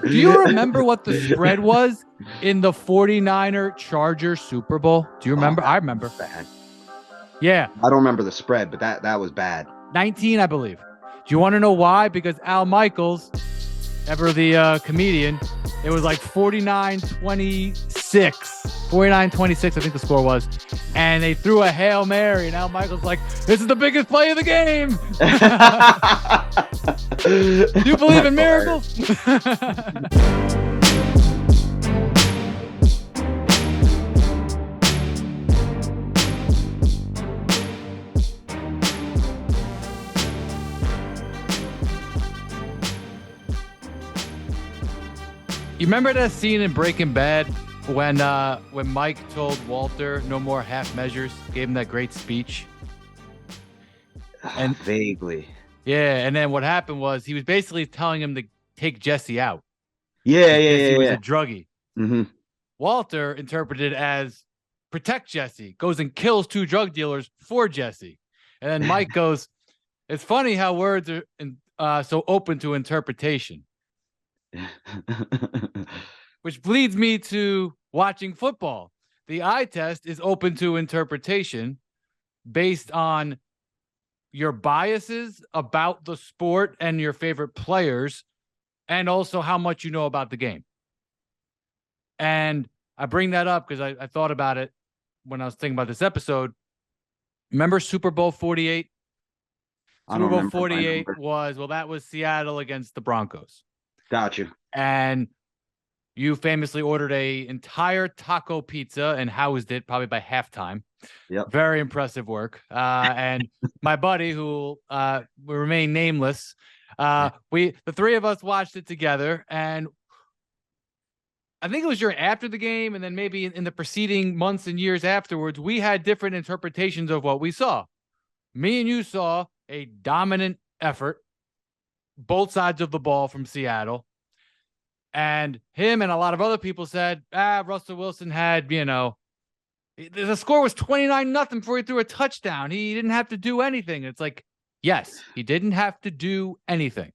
Do you remember what the spread was in the 49er Charger Super Bowl? Do you Oh, remember? that I was remember. bad. Yeah, I don't remember the spread, but that was bad. 19, I believe. Do you want to know why? Because Al Michaels, ever the comedian, it was like 49-26. 49-26, I think the score was. And they threw a Hail Mary, and Al Michaels like, this is the biggest play of the game. Do you believe in miracles? You remember that scene in Breaking Bad when Mike told Walter no more half measures, gave him that great speech? And vaguely. Yeah, and then what happened was he was basically telling him to take Jesse out. Yeah. Jesse was a druggie. Mm-hmm. Walter interpreted it as protect Jesse, goes and kills 2 drug dealers for Jesse. And then Mike goes, it's funny how words are so open to interpretation. Which leads me to watching football. The eye test is open to interpretation based on your biases about the sport and your favorite players, and also how much you know about the game. And I bring that up because I thought about it when I was thinking about this episode. Remember Super Bowl 48? Super Bowl 48 that was Seattle against the Broncos. Got you. And you famously ordered a entire taco pizza and housed it probably by halftime. Yep. Very impressive work. And my buddy, who will remain nameless, the 3 of us watched it together, and I think it was during after the game, and then maybe in the preceding months and years afterwards, we had different interpretations of what we saw. Me and you saw a dominant effort, both sides of the ball from Seattle. And him and a lot of other people said, Russell Wilson had, the score was 29-0 before he threw a touchdown. He didn't have to do anything. It's like, yes, he didn't have to do anything.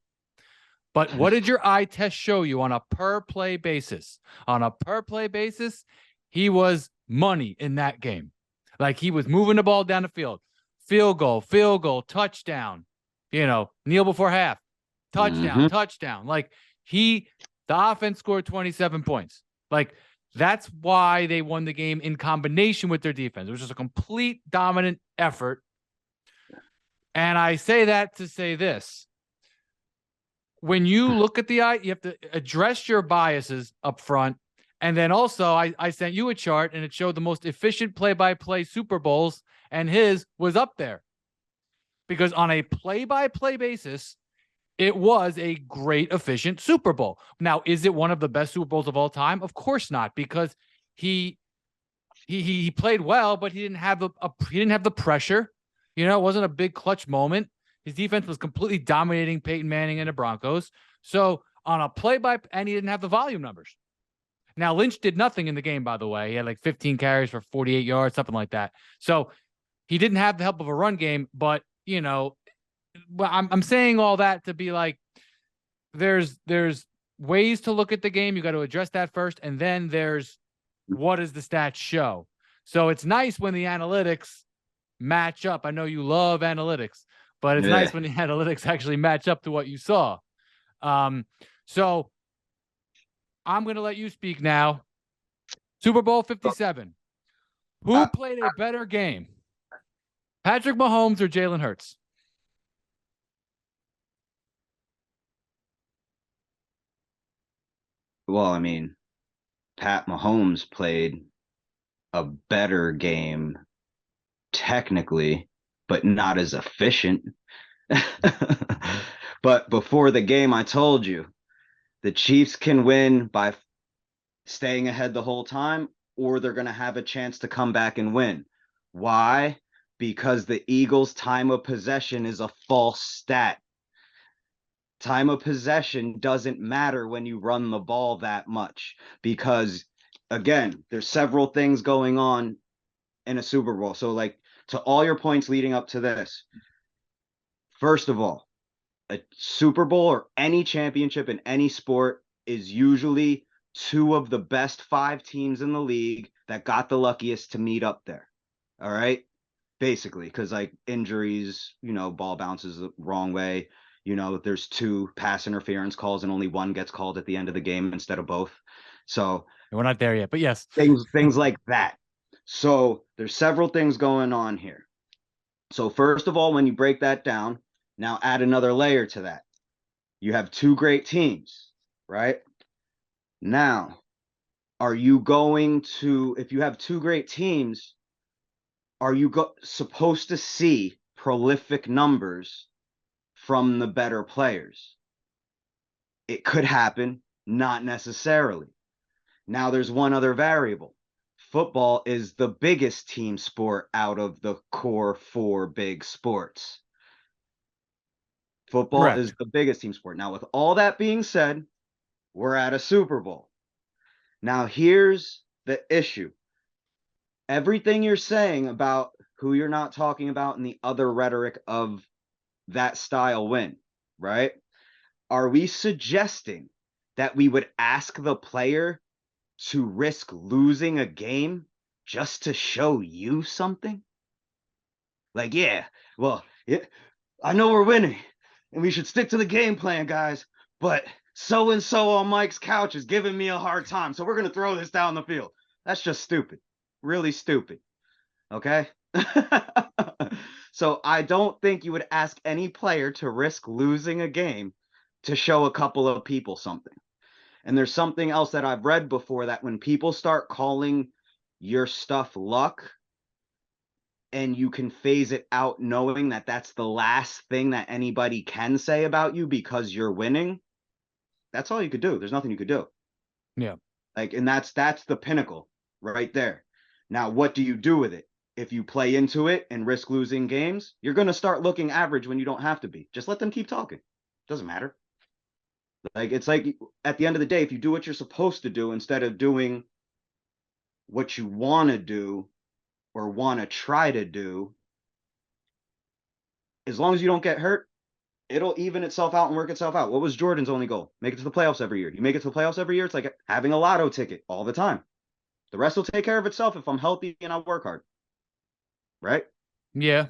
But what did your eye test show you on a per play basis? On a per play basis, he was money in that game. Like, he was moving the ball down the field. Field goal, touchdown. Kneel before half. Touchdown. Like, the offense scored 27 points. Like, that's why they won the game in combination with their defense. It was just a complete dominant effort. And I say that to say this. When you look at the eye, you have to address your biases up front. And then also, I sent you a chart, and it showed the most efficient play-by-play Super Bowls, and his was up there. Because on a play-by-play basis, it was a great, efficient Super Bowl. Now, is it one of the best Super Bowls of all time? Of course not, because he played well, but he didn't have the pressure. It wasn't a big clutch moment. His defense was completely dominating Peyton Manning and the Broncos. So on a and he didn't have the volume numbers. Now, Lynch did nothing in the game, by the way. He had like 15 carries for 48 yards, something like that. So he didn't have the help of a run game, but I'm saying all that to be like, there's ways to look at the game. You got to address that first. And then there's what does the stats show? So it's nice when the analytics match up. I know you love analytics, but it's nice when the analytics actually match up to what you saw. So I'm going to let you speak now. Super Bowl 57. Who played a better game? Patrick Mahomes or Jalen Hurts? Well, I mean, Pat Mahomes played a better game technically, but not as efficient. But before the game, I told you the Chiefs can win by staying ahead the whole time, or they're going to have a chance to come back and win. Why? Because the Eagles' time of possession is a false stat. Time of possession doesn't matter when you run the ball that much, because, again, there's several things going on in a Super Bowl. So, like, to all your points leading up to this, first of all, a Super Bowl or any championship in any sport is usually two of the best 5 teams in the league that got the luckiest to meet up there. All right. Basically, because like injuries, ball bounces the wrong way. There's 2 pass interference calls and only 1 gets called at the end of the game instead of both. So we're not there yet, but yes, things like that. So there's several things going on here. So first of all, when you break that down, now add another layer to that. You have 2 great teams, right? Now, are you going to, if you have 2 great teams, are you supposed to see prolific numbers from the better players? It could happen, not necessarily. Now there's one other variable. Football is the biggest team sport out of the core 4 big sports. Football correct. is the biggest team sport. Now, with all that being said, we're at a Super Bowl. Now, here's the issue. Everything you're saying about who you're not talking about and the other rhetoric of that style win, right? Are we suggesting that we would ask the player to risk losing a game just to show you something? Like, yeah, well, I know we're winning and we should stick to the game plan, guys, but so-and-so on Mike's couch is giving me a hard time, so we're going to throw this down the field. That's just stupid. Really stupid. Okay? So I don't think you would ask any player to risk losing a game to show a couple of people something. And there's something else that I've read before, that when people start calling your stuff luck, and you can phase it out knowing that that's the last thing that anybody can say about you because you're winning, that's all you could do. There's nothing you could do. Yeah. Like, and that's the pinnacle right there. Now, what do you do with it? If you play into it and risk losing games, you're going to start looking average when you don't have to be. Just let them keep talking. Doesn't matter. Like, it's like at the end of the day, if you do what you're supposed to do instead of doing what you want to do or want to try to do, as long as you don't get hurt, it'll even itself out and work itself out. What was Jordan's only goal? Make it to the playoffs every year. You make it to the playoffs every year, it's like having a lotto ticket all the time. The rest will take care of itself if I'm healthy and I work hard. Right? Yeah.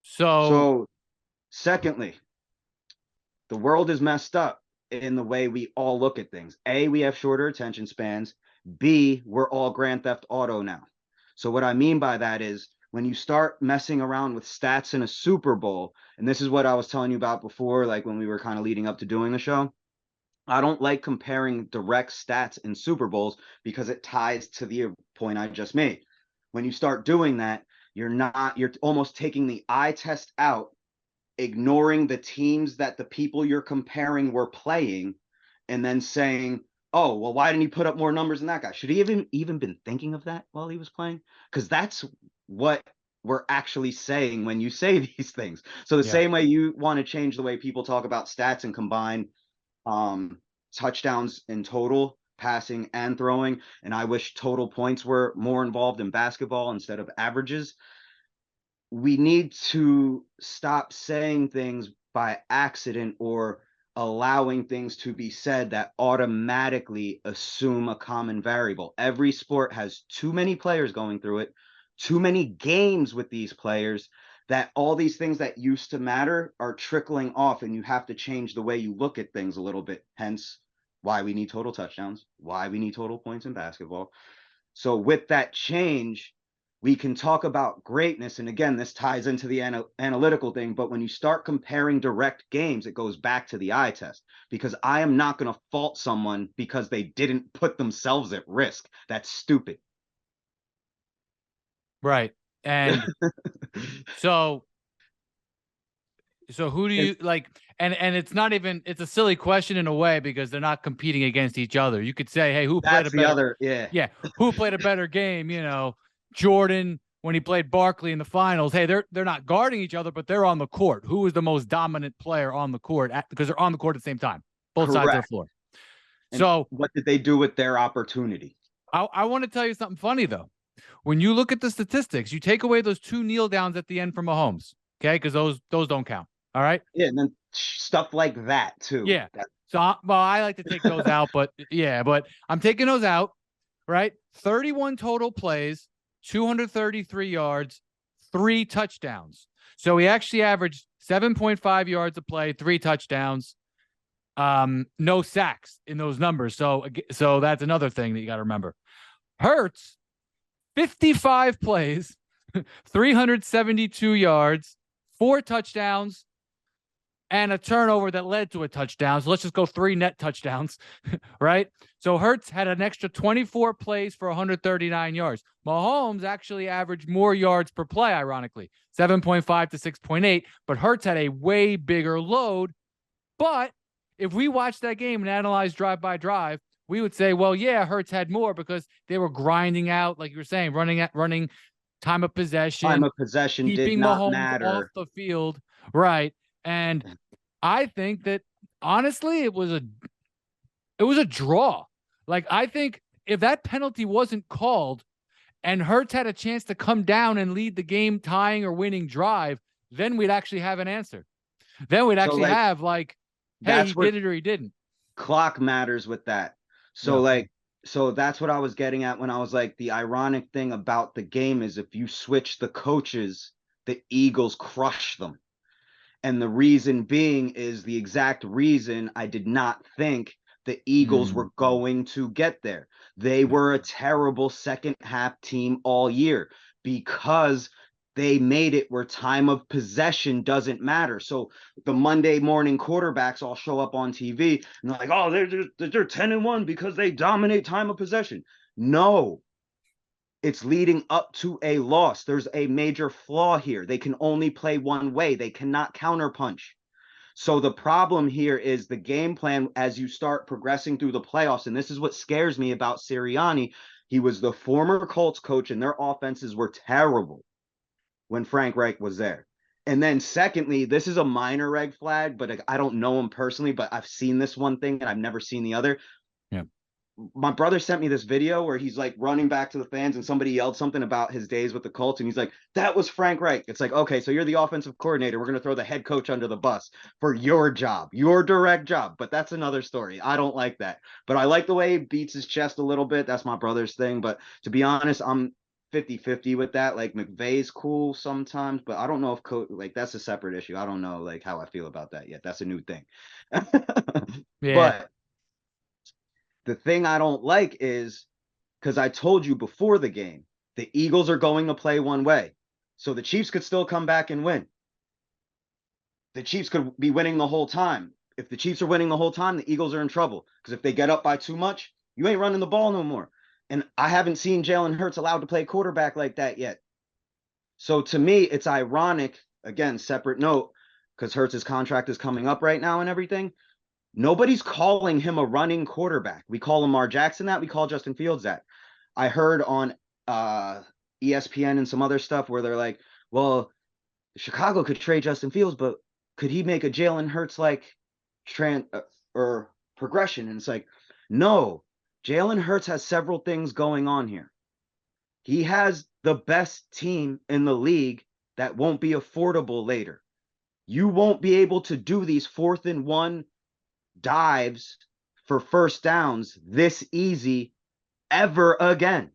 So Secondly, the world is messed up in the way we all look at things. A, we have shorter attention spans. B, we're all Grand Theft Auto now. So what I mean by that is, when you start messing around with stats in a Super Bowl, and this is what I was telling you about before, like when we were kind of leading up to doing the show, I don't like comparing direct stats in Super Bowls because it ties to the point I just made. When you start doing that, you're almost taking the eye test out, ignoring the teams that the people you're comparing were playing, and then saying, oh, well, why didn't he put up more numbers than that guy? Should he even been thinking of that while he was playing? Because that's what we're actually saying when you say these things. So the same way you want to change the way people talk about stats and combine touchdowns in total, passing and throwing, and I wish total points were more involved in basketball instead of averages. We need to stop saying things by accident or allowing things to be said that automatically assume a common variable. Every sport has too many players going through it, too many games with these players, that all these things that used to matter are trickling off, and you have to change the way you look at things a little bit. Hence why we need total touchdowns, why we need total points in basketball. So with that change, we can talk about greatness. And again, this ties into the analytical thing. But when you start comparing direct games, it goes back to the eye test, because I am not going to fault someone because they didn't put themselves at risk. That's stupid. Right. And so who do you like? And it's not even, it's a silly question in a way, because they're not competing against each other. You could say, hey, who played a better, who played a better game? Jordan, when he played Barkley in the finals, hey, they're not guarding each other, but they're on the court. Who is the most dominant player on the court because they're on the court at the same time, both sides of the floor. And so what did they do with their opportunity? I want to tell you something funny, though. When you look at the statistics, you take away those 2 kneel downs at the end for Mahomes, okay? Because those don't count. All right. Yeah, and then stuff like that too. Yeah. So, well, I like to take those out, but I'm taking those out, right? 31 total plays, 233 yards, 3 touchdowns. So he actually averaged 7.5 yards a play, 3 touchdowns, no sacks in those numbers. So that's another thing that you got to remember. Hurts, 55 plays, 372 yards, 4 touchdowns, and a turnover that led to a touchdown. So let's just go 3 net touchdowns, right? So Hurts had an extra 24 plays for 139 yards. Mahomes actually averaged more yards per play, ironically, 7.5 to 6.8, but Hurts had a way bigger load. But if we watched that game and analyzed drive by drive, we would say, well, yeah, Hurts had more because they were grinding out, like you were saying, running time of possession. Time of possession did not Mahomes matter off the field, right? And I think that honestly, it was a draw. Like, I think if that penalty wasn't called and Hurts had a chance to come down and lead the game tying or winning drive, then we'd actually have an answer. Then we'd actually have like, hey, he did it or he didn't. Clock matters with that. So so that's what I was getting at when I was like, the ironic thing about the game is if you switch the coaches, the Eagles crush them. And the reason being is the exact reason I did not think the Eagles were going to get there. They were a terrible second half team all year because they made it where time of possession doesn't matter. So the Monday morning quarterbacks all show up on TV and they're like, oh, they're 10-1 because they dominate time of possession. No, it's leading up to a loss. There's a major flaw here. They can only play one way. They cannot counterpunch. So the problem here is the game plan as you start progressing through the playoffs. And this is what scares me about Sirianni. He was the former Colts coach and their offenses were terrible when Frank Reich was there. And then secondly, this is a minor red flag, but I don't know him personally, but I've seen this one thing and I've never seen the other. Yeah. My brother sent me this video where he's like running back to the fans and somebody yelled something about his days with the Colts. And he's like, that was Frank Reich. It's like, okay, so you're the offensive coordinator. We're going to throw the head coach under the bus for your job, your direct job. But that's another story. I don't like that. But I like the way he beats his chest a little bit. That's my brother's thing. But to be honest, I'm 50-50 with that. Like McVay's cool sometimes, but I don't know if like that's a separate issue. I don't know like how I feel about that yet. That's a new thing. But the thing I don't like is because I told you before the game, the Eagles are going to play one way. So the Chiefs could still come back and win. The Chiefs could be winning the whole time. If the Chiefs are winning the whole time, the Eagles are in trouble. Because if they get up by too much, you ain't running the ball no more. And I haven't seen Jalen Hurts allowed to play quarterback like that yet. So to me, it's ironic, again, separate note, because Hurts' contract is coming up right now and everything. Nobody's calling him a running quarterback. We call Lamar Jackson that. We call Justin Fields that. I heard on ESPN and some other stuff where they're like, well, Chicago could trade Justin Fields, but could he make a Jalen Hurts like or progression? And it's like, no, Jalen Hurts has several things going on here. He has the best team in the league that won't be affordable later. You won't be able to do these 4th and 1 dives for first downs this easy ever again.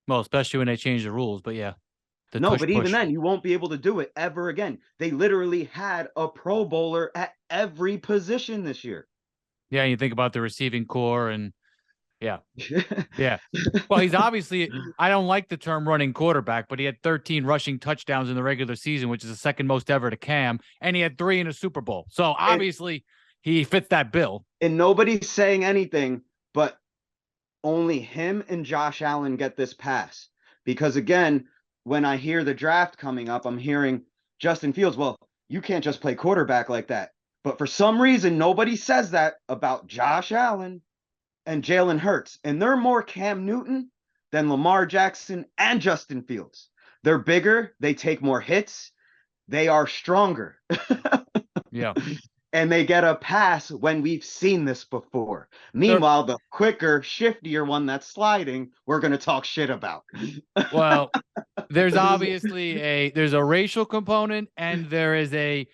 Well, especially when they change the rules, but yeah. But even then, you won't be able to do it ever again. They literally had a Pro Bowler at every position this year. Yeah, you think about the receiving core and yeah. Well, he's obviously, I don't like the term running quarterback, but he had 13 rushing touchdowns in the regular season, which is the second most ever to Cam, and he had 3 in a Super Bowl. So obviously he fits that bill. And nobody's saying anything, but only him and Josh Allen get this pass. Because again, when I hear the draft coming up, I'm hearing Justin Fields, well, you can't just play quarterback like that. But for some reason, nobody says that about Josh Allen and Jalen Hurts. And they're more Cam Newton than Lamar Jackson and Justin Fields. They're bigger. They take more hits. They are stronger. Yeah. And they get a pass when we've seen this before. Meanwhile, the quicker, shiftier one that's sliding, we're going to talk shit about. Well, there's obviously there's a racial component and there is a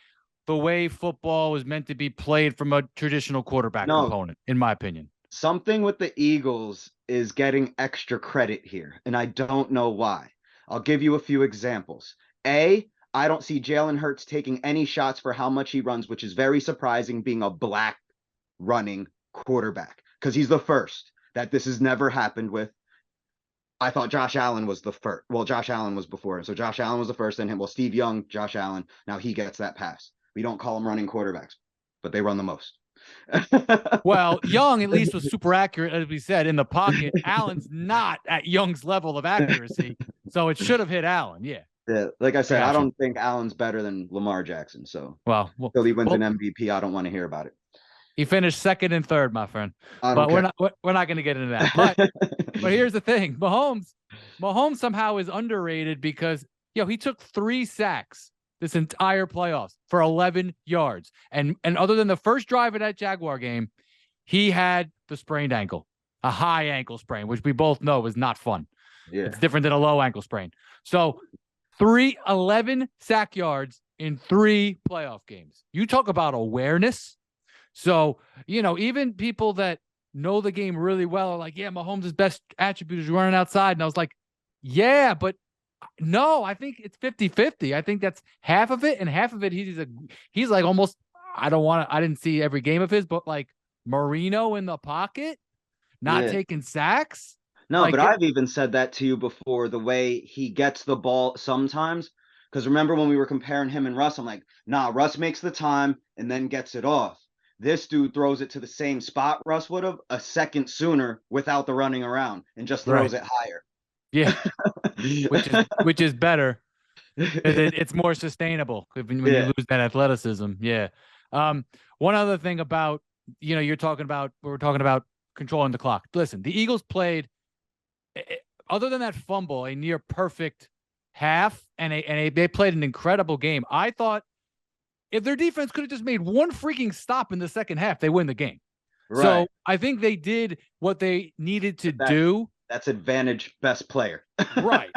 the way football was meant to be played from a traditional quarterback component, in my opinion. Something with the Eagles is getting extra credit here, and I don't know why. I'll give you a few examples. I don't see Jalen Hurts taking any shots for how much he runs, which is very surprising being a black running quarterback, because he's the first that this has never happened with. I thought Josh Allen was the first. Well, Josh Allen was before. So Josh Allen was the first, then him. Well, Steve Young, Josh Allen. Now he gets that pass. We don't call them running quarterbacks, but they run the most. Well, Young at least was super accurate, as we said, in the pocket. Allen's not at Young's level of accuracy, so it should have hit Allen. Yeah. Yeah, like I said, I don't think Allen's better than Lamar Jackson. So, until he wins an MVP, I don't want to hear about it. He finished second and third, my friend. But we're not going to get into that. But here's the thing: Mahomes somehow is underrated because he took 3 sacks this entire playoffs for 11 yards, and other than the first drive of that Jaguar game, he had the sprained ankle, a high ankle sprain, which we both know is not fun. Yeah, it's different than a low ankle sprain. So 11 sack yards in 3 playoff games. You talk about awareness. So, even people that know the game really well are like, yeah, Mahomes' best attribute is running outside. And I was like, yeah, but no, I think it's 50-50. I think that's half of it. And half of it, he's like almost, I didn't see every game of his, but like Marino in the pocket, not taking sacks. No, like, but I've even said that to you before, the way he gets the ball sometimes. Because remember when we were comparing him and Russ, I'm like, nah, Russ makes the time and then gets it off. This dude throws it to the same spot Russ would have a second sooner without the running around and just throws it higher. Yeah, which is better. It's more sustainable when you lose that athleticism. Yeah. One other thing about we're talking about controlling the clock. Listen, the Eagles played, other than that fumble, a near perfect half, and they played an incredible game. I thought if their defense could have just made one freaking stop in the second half, they win the game. Right. So I think they did what they needed to do. That's advantage best player. Right.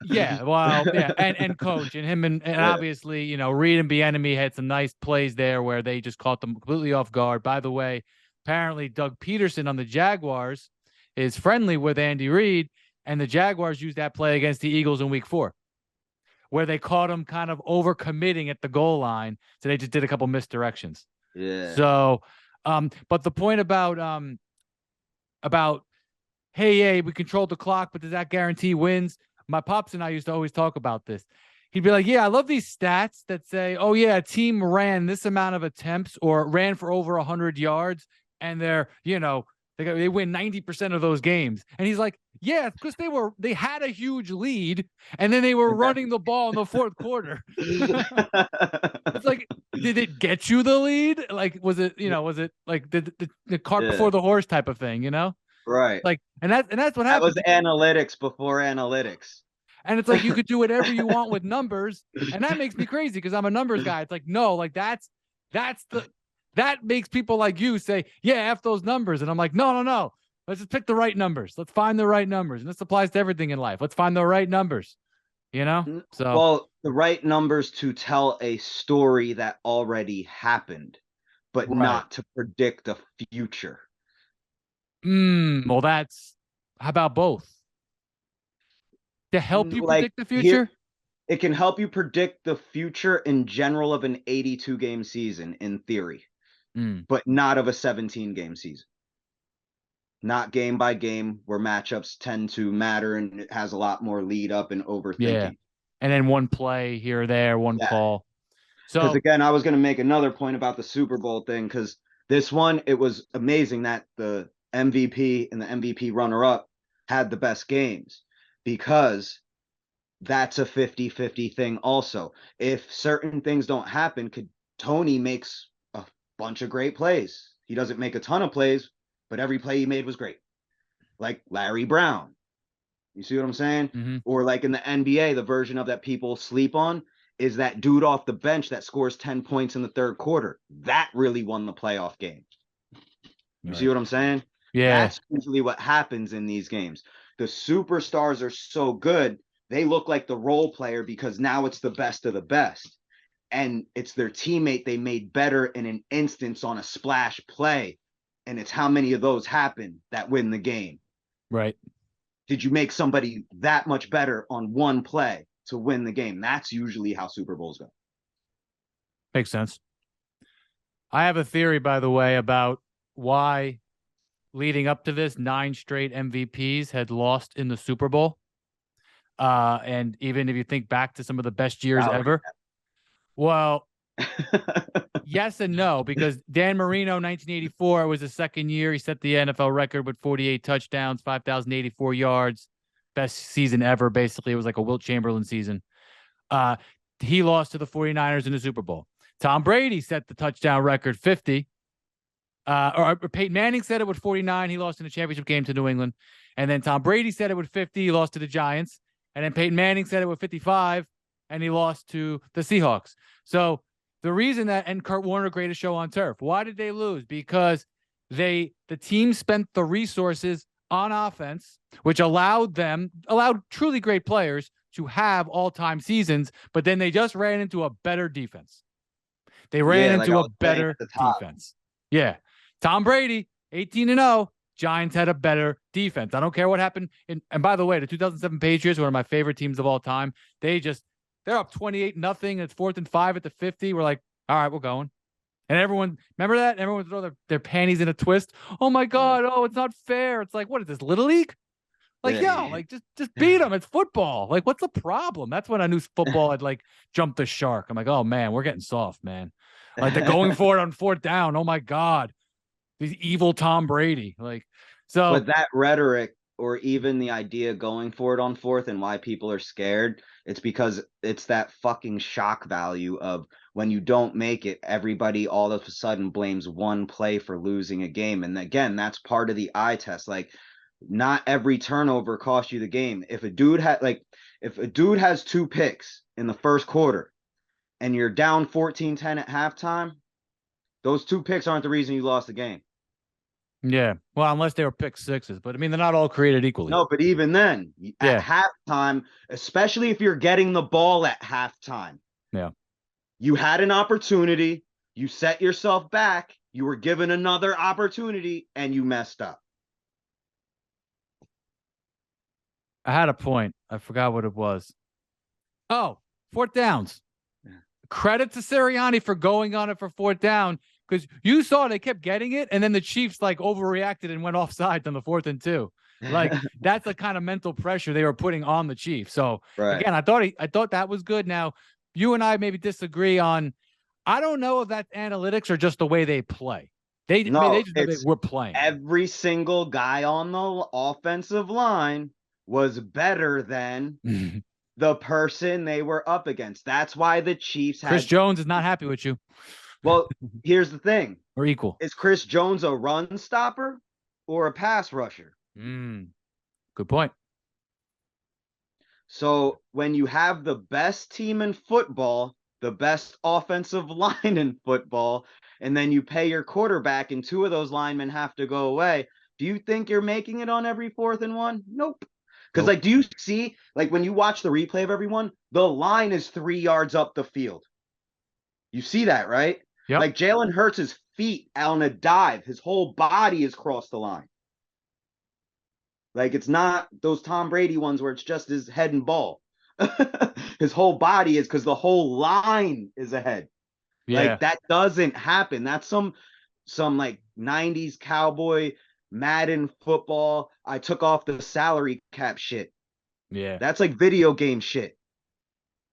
Yeah. Well, yeah. And coach and him and obviously, Reed and Bieniemy had some nice plays there where they just caught them completely off guard. By the way, apparently Doug Peterson on the Jaguars is friendly with Andy Reid, and the Jaguars used that play against the Eagles in week 4. Where they caught him kind of overcommitting at the goal line. So they just did a couple misdirections. Yeah. So, but the point about, hey, we controlled the clock, but does that guarantee wins? My pops and I used to always talk about this. He'd be like, yeah, I love these stats that say, oh yeah, a team ran this amount of attempts or ran for over 100 yards and they're, they win 90% of those games. And he's like, yeah, because they had a huge lead and then they were running the ball in the fourth quarter. It's like, did it get you the lead? Like, was it like the cart before the horse type of thing, Right. Like, and that's what happened. That was analytics before analytics. And it's like, you could do whatever you want with numbers. And that makes me crazy because I'm a numbers guy. It's like, no, like that makes people like you say, yeah, F those numbers. And I'm like, no. Let's just pick the right numbers. Let's find the right numbers. And this applies to everything in life. Let's find the right numbers, So, well, the right numbers to tell a story that already happened, but not to predict the future. Well, how about both? To help you predict the future? It can help you predict the future in general of an 82-game season, in theory, but not of a 17-game season. Not game by game, where matchups tend to matter and it has a lot more lead up and overthinking. Yeah. And then one play here or there, one call. So, because again, I was going to make another point about the Super Bowl thing, because this one, it was amazing that the MVP and the MVP runner-up had the best games, because that's a 50-50 thing also. If certain things don't happen, Tony makes a bunch of great plays. He doesn't make a ton of plays, but every play he made was great. Like Larry Brown. You see what I'm saying? Mm-hmm. Or like in the NBA, the version of that people sleep on is that dude off the bench that scores 10 points in the third quarter. That really won the playoff game. You see what I'm saying? Yeah. That's usually what happens in these games. The superstars are so good, they look like the role player because now it's the best of the best. and it's their teammate they made better in an instance on a splash play. And it's how many of those happen that win the game. Right. Did you make somebody that much better on one play to win the game? That's usually how Super Bowls go. Makes sense. I have a theory, by the way, about why leading up to this, 9 straight MVPs had lost in the Super Bowl. And even if you think back to some of the best years ever, well, yes and no, because Dan Marino, 1984, was his second year. He set the NFL record with 48 touchdowns, 5,084 yards, best season ever. Basically, it was like a Wilt Chamberlain season. He lost to the 49ers in the Super Bowl. Tom Brady set the touchdown record, 50. Or Peyton Manning said it with 49. He lost in the championship game to New England. And then Tom Brady said it with 50. He lost to the Giants. And then Peyton Manning said it with 55. And he lost to the Seahawks. So the reason that, and Kurt Warner, greatest show on turf. Why did they lose? Because the team spent the resources on offense, which allowed truly great players to have all-time seasons, but then they just ran into a better defense. They ran into a better defense. Yeah. Tom Brady, 18-0. Giants had a better defense. I don't care what happened. And by the way, the 2007 Patriots, one of my favorite teams of all time, they're up 28-0. It's 4th and 5 at the 50. We're like, all right, we're going. And everyone, remember that? Everyone would throw their panties in a twist. Oh my God. Oh, it's not fair. It's like, what is this, Little League? Like, just beat them. It's football. Like, what's the problem? That's when I knew football had like jumped the shark. I'm like, oh man, we're getting soft, man. Like they're going for it on 4th down. Oh my God. These evil Tom Brady. Like, so. But that rhetoric, or even the idea going for it on 4th and why people are scared, it's because it's that fucking shock value of when you don't make it, everybody all of a sudden blames one play for losing a game. And again, that's part of the eye test. Like, not every turnover costs you the game. If a dude has 2 picks in the first quarter and you're down 14-10 at halftime, those 2 picks aren't the reason you lost the game. Yeah. Well, unless they were pick sixes, but I mean, they're not all created equally. No, but even then, at halftime, especially if you're getting the ball at halftime, you had an opportunity, you set yourself back, you were given another opportunity, and you messed up. I had a point. I forgot what it was. Oh, 4th downs. Yeah. Credit to Sirianni for going on it for 4th down, because you saw they kept getting it, and then the Chiefs like overreacted and went offside on the 4th and 2. Like, that's the kind of mental pressure they were putting on the Chiefs. So again, I thought that was good. Now, you and I maybe disagree on. I don't know if that's analytics or just the way they play. They were playing. Every single guy on the offensive line was better than the person they were up against. That's why the Chiefs Chris Jones is not happy with you. Well, here's the thing. Or equal. Is Chris Jones a run stopper or a pass rusher? Good point. So when you have the best team in football, the best offensive line in football, and then you pay your quarterback and 2 of those linemen have to go away, do you think you're making it on every 4th and 1? Nope. Because, like, do you see, like, when you watch the replay of everyone, the line is 3 yards up the field. You see that, right? Yep. Like, Jalen Hurts' feet on a dive, his whole body is across the line. Like, it's not those Tom Brady ones where it's just his head and ball. His whole body is, because the whole line is ahead. Yeah. Like, that doesn't happen. That's some like 90s cowboy Madden football. I took off the salary cap shit. Yeah. That's like video game shit.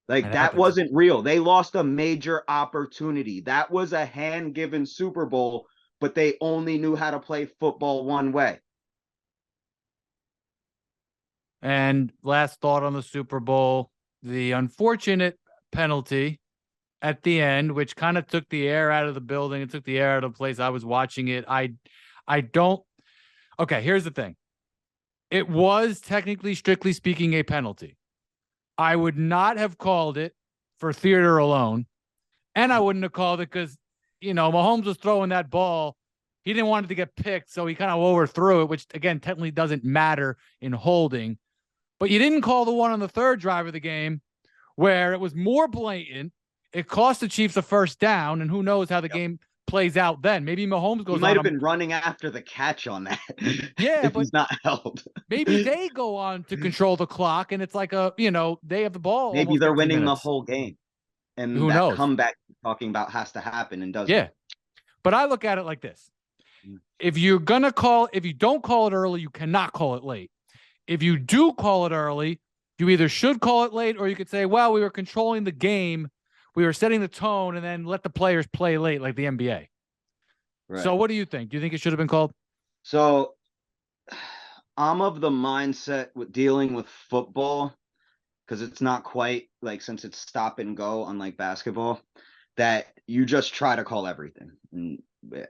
Like, that wasn't real. They lost a major opportunity. That was a hand-given Super Bowl, but they only knew how to play football one way. And last thought on the Super Bowl, the unfortunate penalty at the end, which kind of took the air out of the building. It took the air out of the place. I was watching it. Okay, here's the thing. It was technically, strictly speaking, a penalty. I would not have called it for theater alone. And I wouldn't have called it because, Mahomes was throwing that ball. He didn't want it to get picked, so he kind of overthrew it, which, again, technically doesn't matter in holding. But you didn't call the one on the 3rd drive of the game where it was more blatant. it cost the Chiefs a first down, and who knows how the game plays out then. Maybe Mahomes goes He might on. have been running after the catch on that. Yeah, if but he's not held. maybe they go on to control the clock, and it's like they have the ball Maybe almost they're 15 winning the minutes. whole game. And Who that knows? comeback you're talking about has to happen and doesn't. Yeah. But I look at it like this. If you don't call it early, you cannot call it late. If you do call it early, you either should call it late, or you could say, well, we were controlling the game, we were setting the tone, and then let the players play late like the NBA. Right. So what do you think? Do you think it should have been called? So I'm of the mindset with dealing with football, because it's not quite like, since it's stop and go, unlike basketball, that you just try to call everything and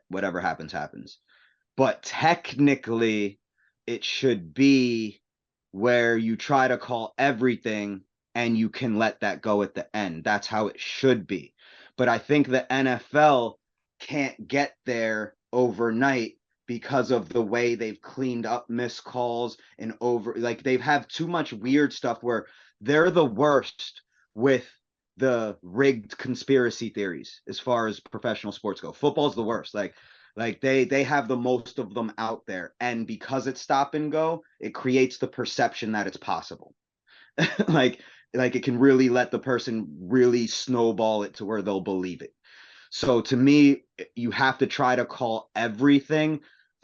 whatever happens, happens. But technically, it should be where you try to call everything and you can let that go at the end. That's how it should be. But I think the NFL can't get there overnight because of the way they've cleaned up missed calls and they've have too much weird stuff where they're the worst with the rigged conspiracy theories as far as professional sports go. Football's the worst. Like they have the most of them out there, and because it's stop and go, it creates the perception that it's possible. like it can really let the person really snowball it to where they'll believe it. So to me, you have to try to call everything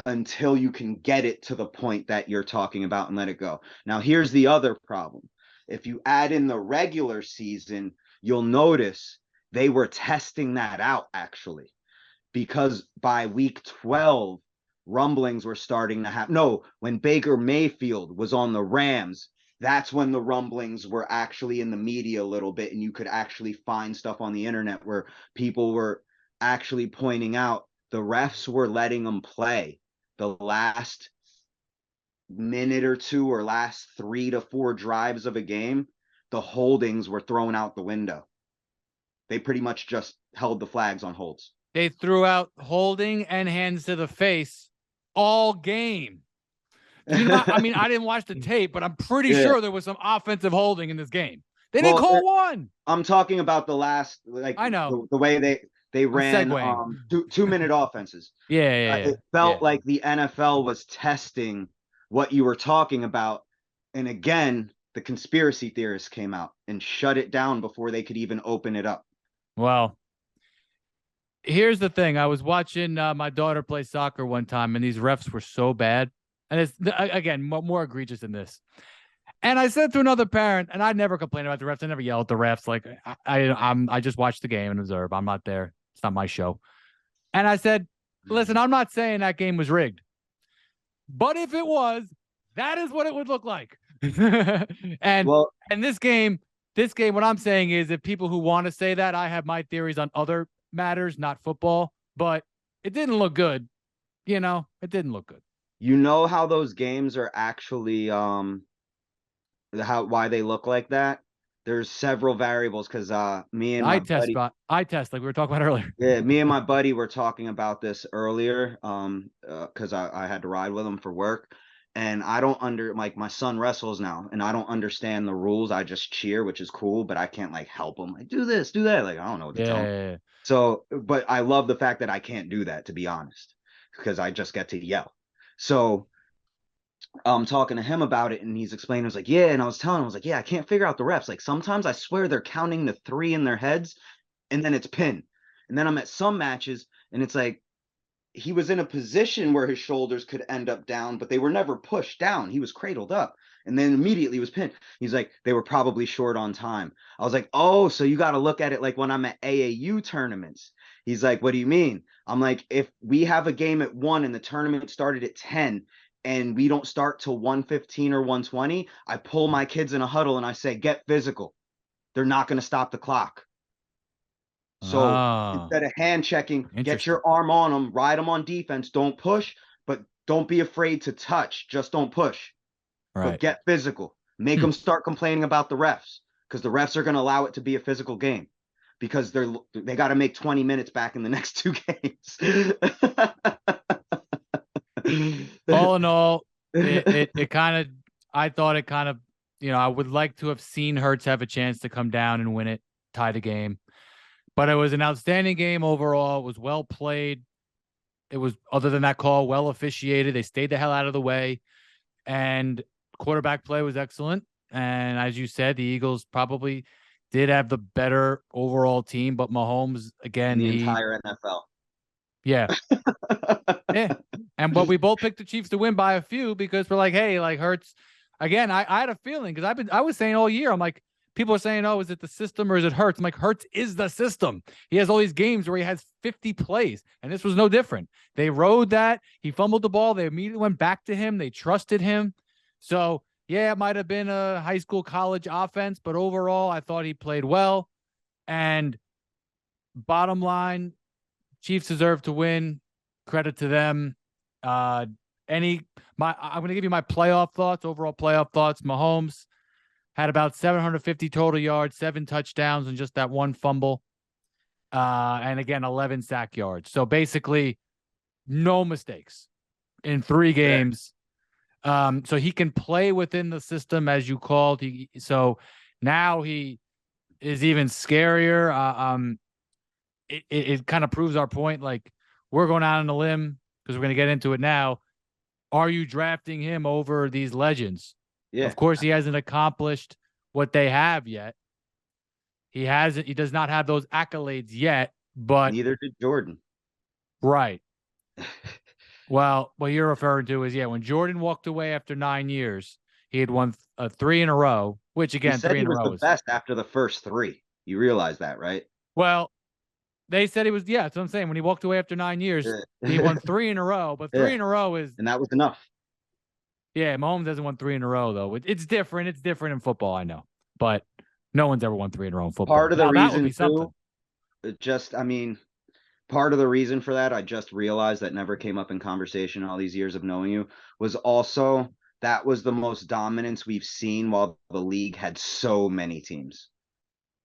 until you can get it to the point that you're talking about and let it go. Now, here's the other problem. If you add in the regular season, you'll notice they were testing that out, actually, because by week 12, rumblings were starting to happen. No, when Baker Mayfield was on the Rams, that's when the rumblings were actually in the media a little bit, and you could actually find stuff on the internet where people were actually pointing out the refs were letting them play the last minute or two or last 3 to 4 drives of a game. The holdings were thrown out the window. They pretty much just held the flags on holds. They threw out holding and hands to the face all game. I mean, I didn't watch the tape, but I'm pretty sure there was some offensive holding in this game. They didn't call one. I'm talking about the last, I know the way they ran 2-minute offenses. Yeah. It felt like the NFL was testing what you were talking about, and again, the conspiracy theorists came out and shut it down before they could even open it up. Well, here's the thing. I was watching my daughter play soccer one time, and these refs were so bad. And it's, again, more egregious than this. And I said to another parent, and I never complain about the refs. I never yell at the refs. Like, I just watch the game and observe. I'm not there. It's not my show. And I said, listen, I'm not saying that game was rigged. But if it was, that is what it would look like. And this game, what I'm saying is, if people who want to say that, I have my theories on other matters, not football, but it didn't look good. It didn't look good. You know how those games are actually why they look like that? There's several variables, because me and my buddy, eye test like we were talking about earlier. Yeah, me and my buddy were talking about this earlier, because I had to ride with him for work, and I don't my son wrestles now, and I don't understand the rules. I just cheer, which is cool, but I can't help him do this, do that. I don't know what to tell him. So, but I love the fact that I can't do that, to be honest, because I just get to yell. So I'm talking to him about it, and he's explaining. I was like, yeah, and I was telling him, I was like, yeah, I can't figure out the refs. Sometimes I swear they're counting the 3 in their heads, and then it's pin. And then I'm at some matches, and it's like he was in a position where his shoulders could end up down, but they were never pushed down. He was cradled up, and then immediately was pinned. He's like, they were probably short on time. I was like, oh, so you got to look at it like when I'm at AAU tournaments. He's like, what do you mean? I'm like, if we have a game at 1 and the tournament started at 10 and we don't start till 1:15 or 1:20, I pull my kids in a huddle and I say, get physical. They're not going to stop the clock. So instead of hand checking, get your arm on them, ride them on defense. Don't push, but don't be afraid to touch. Just don't push. Right. But get physical. Make them start complaining about the refs, because the refs are going to allow it to be a physical game, because they got to make 20 minutes back in the next 2 games. All in all, it kind of, I thought it kind of, I would like to have seen Hurts have a chance to come down and win it, tie the game. But it was an outstanding game overall. It was well played. It was, other than that call, well officiated. They stayed the hell out of the way, and quarterback play was excellent. And as you said, the Eagles probably did have the better overall team, but Mahomes in again, the entire NFL. yeah, yeah. And but we both picked the Chiefs to win by a few because we're like, hey, like Hurts. Again, I had a feeling because I was saying all year, I'm like, people are saying, oh, is it the system or is it Hurts? I'm like, Hurts is the system. He has all these games where he has 50 plays, and this was no different. They rode that. He fumbled the ball. They immediately went back to him. They trusted him. So yeah, it might have been a high school, college offense, but overall, I thought he played well. And bottom line, Chiefs deserve to win. Credit to them. I'm going to give you my playoff thoughts, overall playoff thoughts. Mahomes had about 750 total yards, 7 touchdowns, and just that one fumble. And again, 11 sack yards. So basically, no mistakes in 3 games. So he can play within the system, as you called. So now he is even scarier. It kind of proves our point. Like, we're going out on a limb because we're going to get into it now. Are you drafting him over these legends? Yeah. Of course, he hasn't accomplished what they have yet. He hasn't. He does not have those accolades yet. But neither did Jordan. Right. Well, what you're referring to is, when Jordan walked away after 9 years, he had won 3 in a row. Which again, he said 3 he in a was row the is best after the first 3. You realize that, right? well. They said he was, that's what I'm saying. When he walked away after 9 years, he won 3 in a row, but 3 in a row is, and that was enough. Yeah, Mahomes hasn't won 3 in a row, though. It's different. It's different in football, I know. But no one's ever won 3 in a row in football. Part of the now, that would reason, be something. Part of the reason for that, I just realized that never came up in conversation all these years of knowing you, was also that was the most dominance we've seen while the league had so many teams.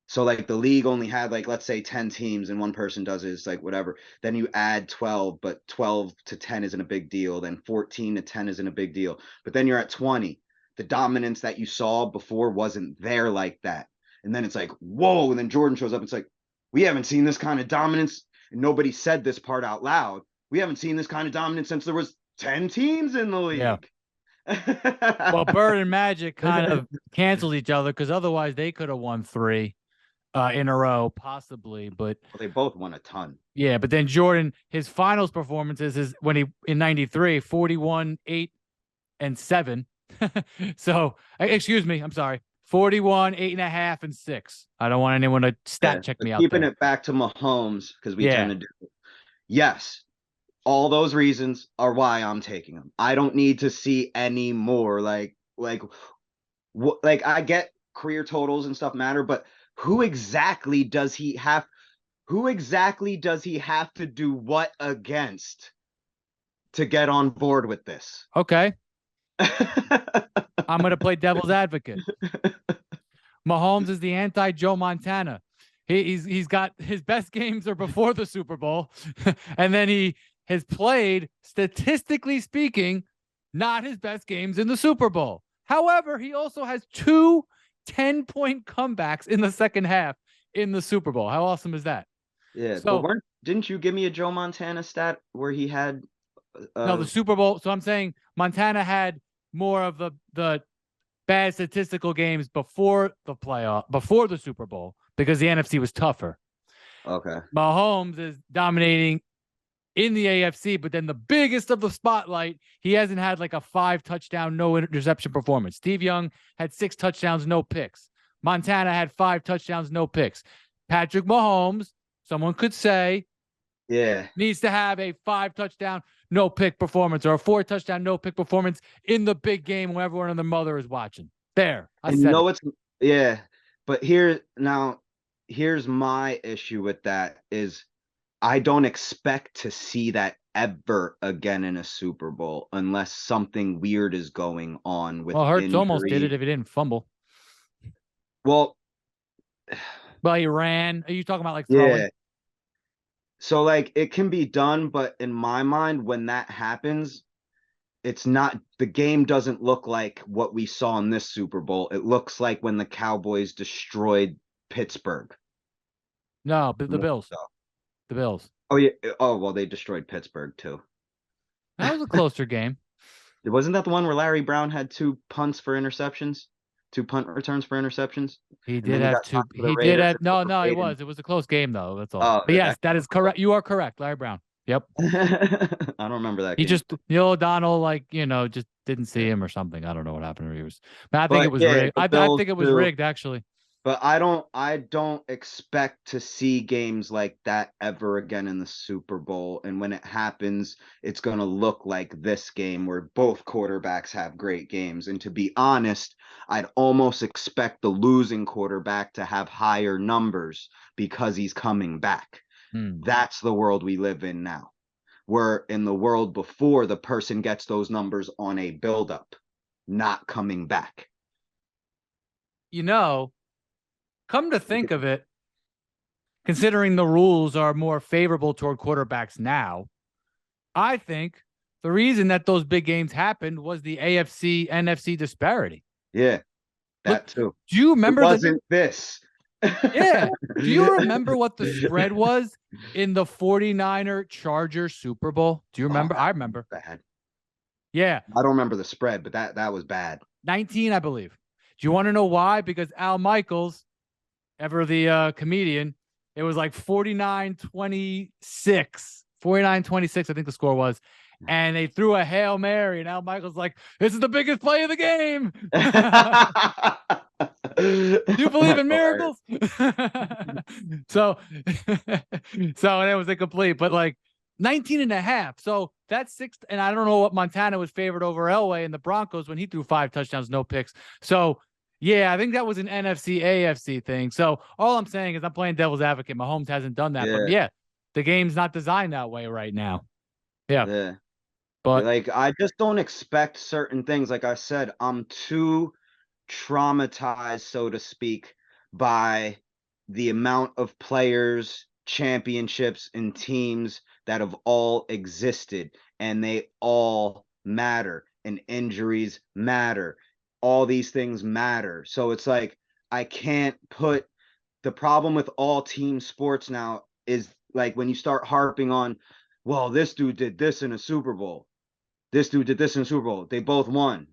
So like the league only had like, let's say 10 teams and one person does it, it's like whatever. Then you add 12, but 12 to 10 isn't a big deal. Then 14 to 10 isn't a big deal. But then you're at 20. The dominance that you saw before wasn't there like that. And then it's like, whoa. And then Jordan shows up. It's like, we haven't seen this kind of dominance. And nobody said this part out loud. We haven't seen this kind of dominance since there was 10 teams in the league. Yeah. Well, Bird and Magic kind of canceled each other because otherwise they could have won 3 in a row, possibly. But they both won a ton. Yeah, but then Jordan, his finals performances is when he in 93, 41, 8, and 7. So, excuse me, I'm sorry. 41, 8.5, and 6. I don't want anyone to stat check me out. Keeping it back to Mahomes, because we tend to do it. Yes, all those reasons are why I'm taking him. I don't need to see any more. Like I get career totals and stuff matter, but who exactly does he have to do what against to get on board with this? Okay. I'm going to play devil's advocate. Mahomes is the anti-Joe Montana. He's got his best games are before the Super Bowl, and then he has played, statistically speaking, not his best games in the Super Bowl. However, he also has 2 10-point comebacks in the second half in the Super Bowl. How awesome is that? Yeah. So, but didn't you give me a Joe Montana stat where he had no, the Super Bowl? So I'm saying Montana had more of the bad statistical games before the Super Bowl because the NFC was tougher. Okay. Mahomes is dominating in the AFC, but then the biggest of the spotlight, he hasn't had like a 5 touchdown, no interception performance. Steve Young had 6 touchdowns, no picks. Montana had 5 touchdowns, no picks. Patrick Mahomes, someone could say, needs to have a 5 touchdown, no pick performance, or a 4 touchdown, no pick performance in the big game when everyone and their mother is watching. There, I said it. But here's my issue with that is I don't expect to see that ever again in a Super Bowl unless something weird is going on with Hurts injury. almost did it if he didn't fumble. Well, he ran. Are you talking about like throwing? Yeah. So like it can be done, but in my mind, when that happens, it's not, the game doesn't look like what we saw in this Super Bowl. It looks like when the Cowboys destroyed Pittsburgh. No, but the More Bills. so. The Bills. Oh yeah. Oh well, they destroyed Pittsburgh too. That was a closer game. Wasn't that the one where Larry Brown had two punts for interceptions, two punt returns for interceptions, He and did then he have got two. signed for the He did Raiders have and no, no. It overpaid him. was. It was a close game though. That's all. Oh, But yes, that that is correct. You are correct, Larry Brown. Yep. I don't remember that He game. just Neil O'Donnell, like just didn't see him or something. I don't know what happened. He was. But I think it But was yeah, rigged. the I Bills think it was too. rigged actually. But I don't expect to see games like that ever again in the Super Bowl. And when it happens, it's gonna look like this game where both quarterbacks have great games. And to be honest, I'd almost expect the losing quarterback to have higher numbers because he's coming back. Hmm. That's the world we live in now. Where in the world before, the person gets those numbers on a buildup, not coming back. Come to think of it, considering the rules are more favorable toward quarterbacks now, I think the reason that those big games happened was the AFC NFC disparity. Yeah, Look, that too. do you It remember wasn't this. yeah. Do you remember what the spread was in the 49er Charger Super Bowl? Do you Oh, remember? that I was remember. bad. Yeah. I don't remember the spread, but that was bad. 19, I believe. Do you want to know why? Because Al Michaels, ever the comedian, it was like 49-26. 49-26, I think the score was. And they threw a Hail Mary, and Al Michaels like, this is the biggest play of the game. Do you believe in miracles? so it was incomplete, but like 19 and a half. So that's six. And I don't know what Montana was favored over Elway and the Broncos when he threw 5 touchdowns, no picks. So yeah, I think that was an NFC AFC thing. So all I'm saying is I'm playing devil's advocate. Mahomes hasn't done that, but Yeah, yeah, the game's not designed that way right now. Yeah. yeah. But Like I just don't expect certain things. Like I said, I'm too traumatized, so to speak, by the amount of players, championships, and teams that have all existed, and they all matter, and injuries matter. All these things matter. So it's like I can't put the problem with all team sports now is like when you start harping on, well, this dude did this in a Super Bowl. This dude did this in the Super Bowl. They both won.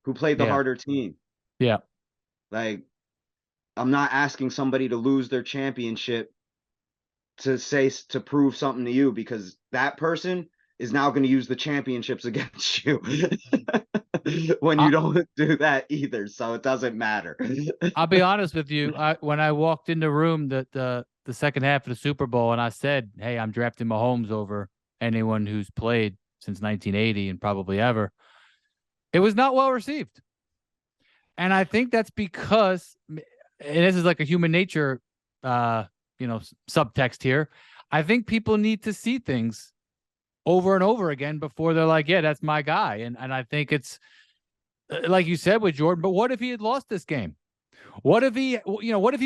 Who played the yeah, harder team? yeah. Like, I'm not asking somebody to lose their championship to prove something to you because that person is now going to use the championships against you when I, you don't do that either. So it doesn't matter. I'll be honest with you. When I walked in the room that the second half of the Super Bowl, and I said, "Hey, I'm drafting Mahomes over anyone who's played since 1980 and probably ever." It was not well received, and I think that's because, and this is like a human nature, subtext here. I think people need to see things over and over again before they're like, "Yeah, that's my guy." And I think it's like you said with Jordan. But what if he had lost this game? What if he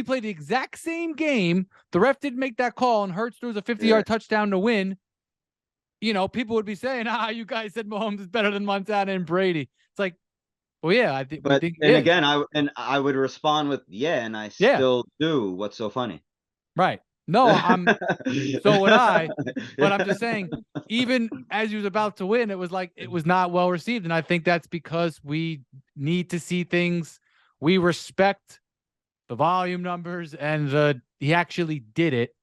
played the exact same game? The ref didn't make that call and Hurts threw a 50-yard touchdown to win. People would be saying, you guys said Mahomes is better than Montana and Brady. It's like, well, yeah, I think we But think he and is. again, I would respond with and I Yeah, still do. What's so funny? right. No, so would I, but I'm just saying, even as he was about to win, it was like it was not well received. And I think that's because we need to see things. We respect the volume numbers and he actually did it,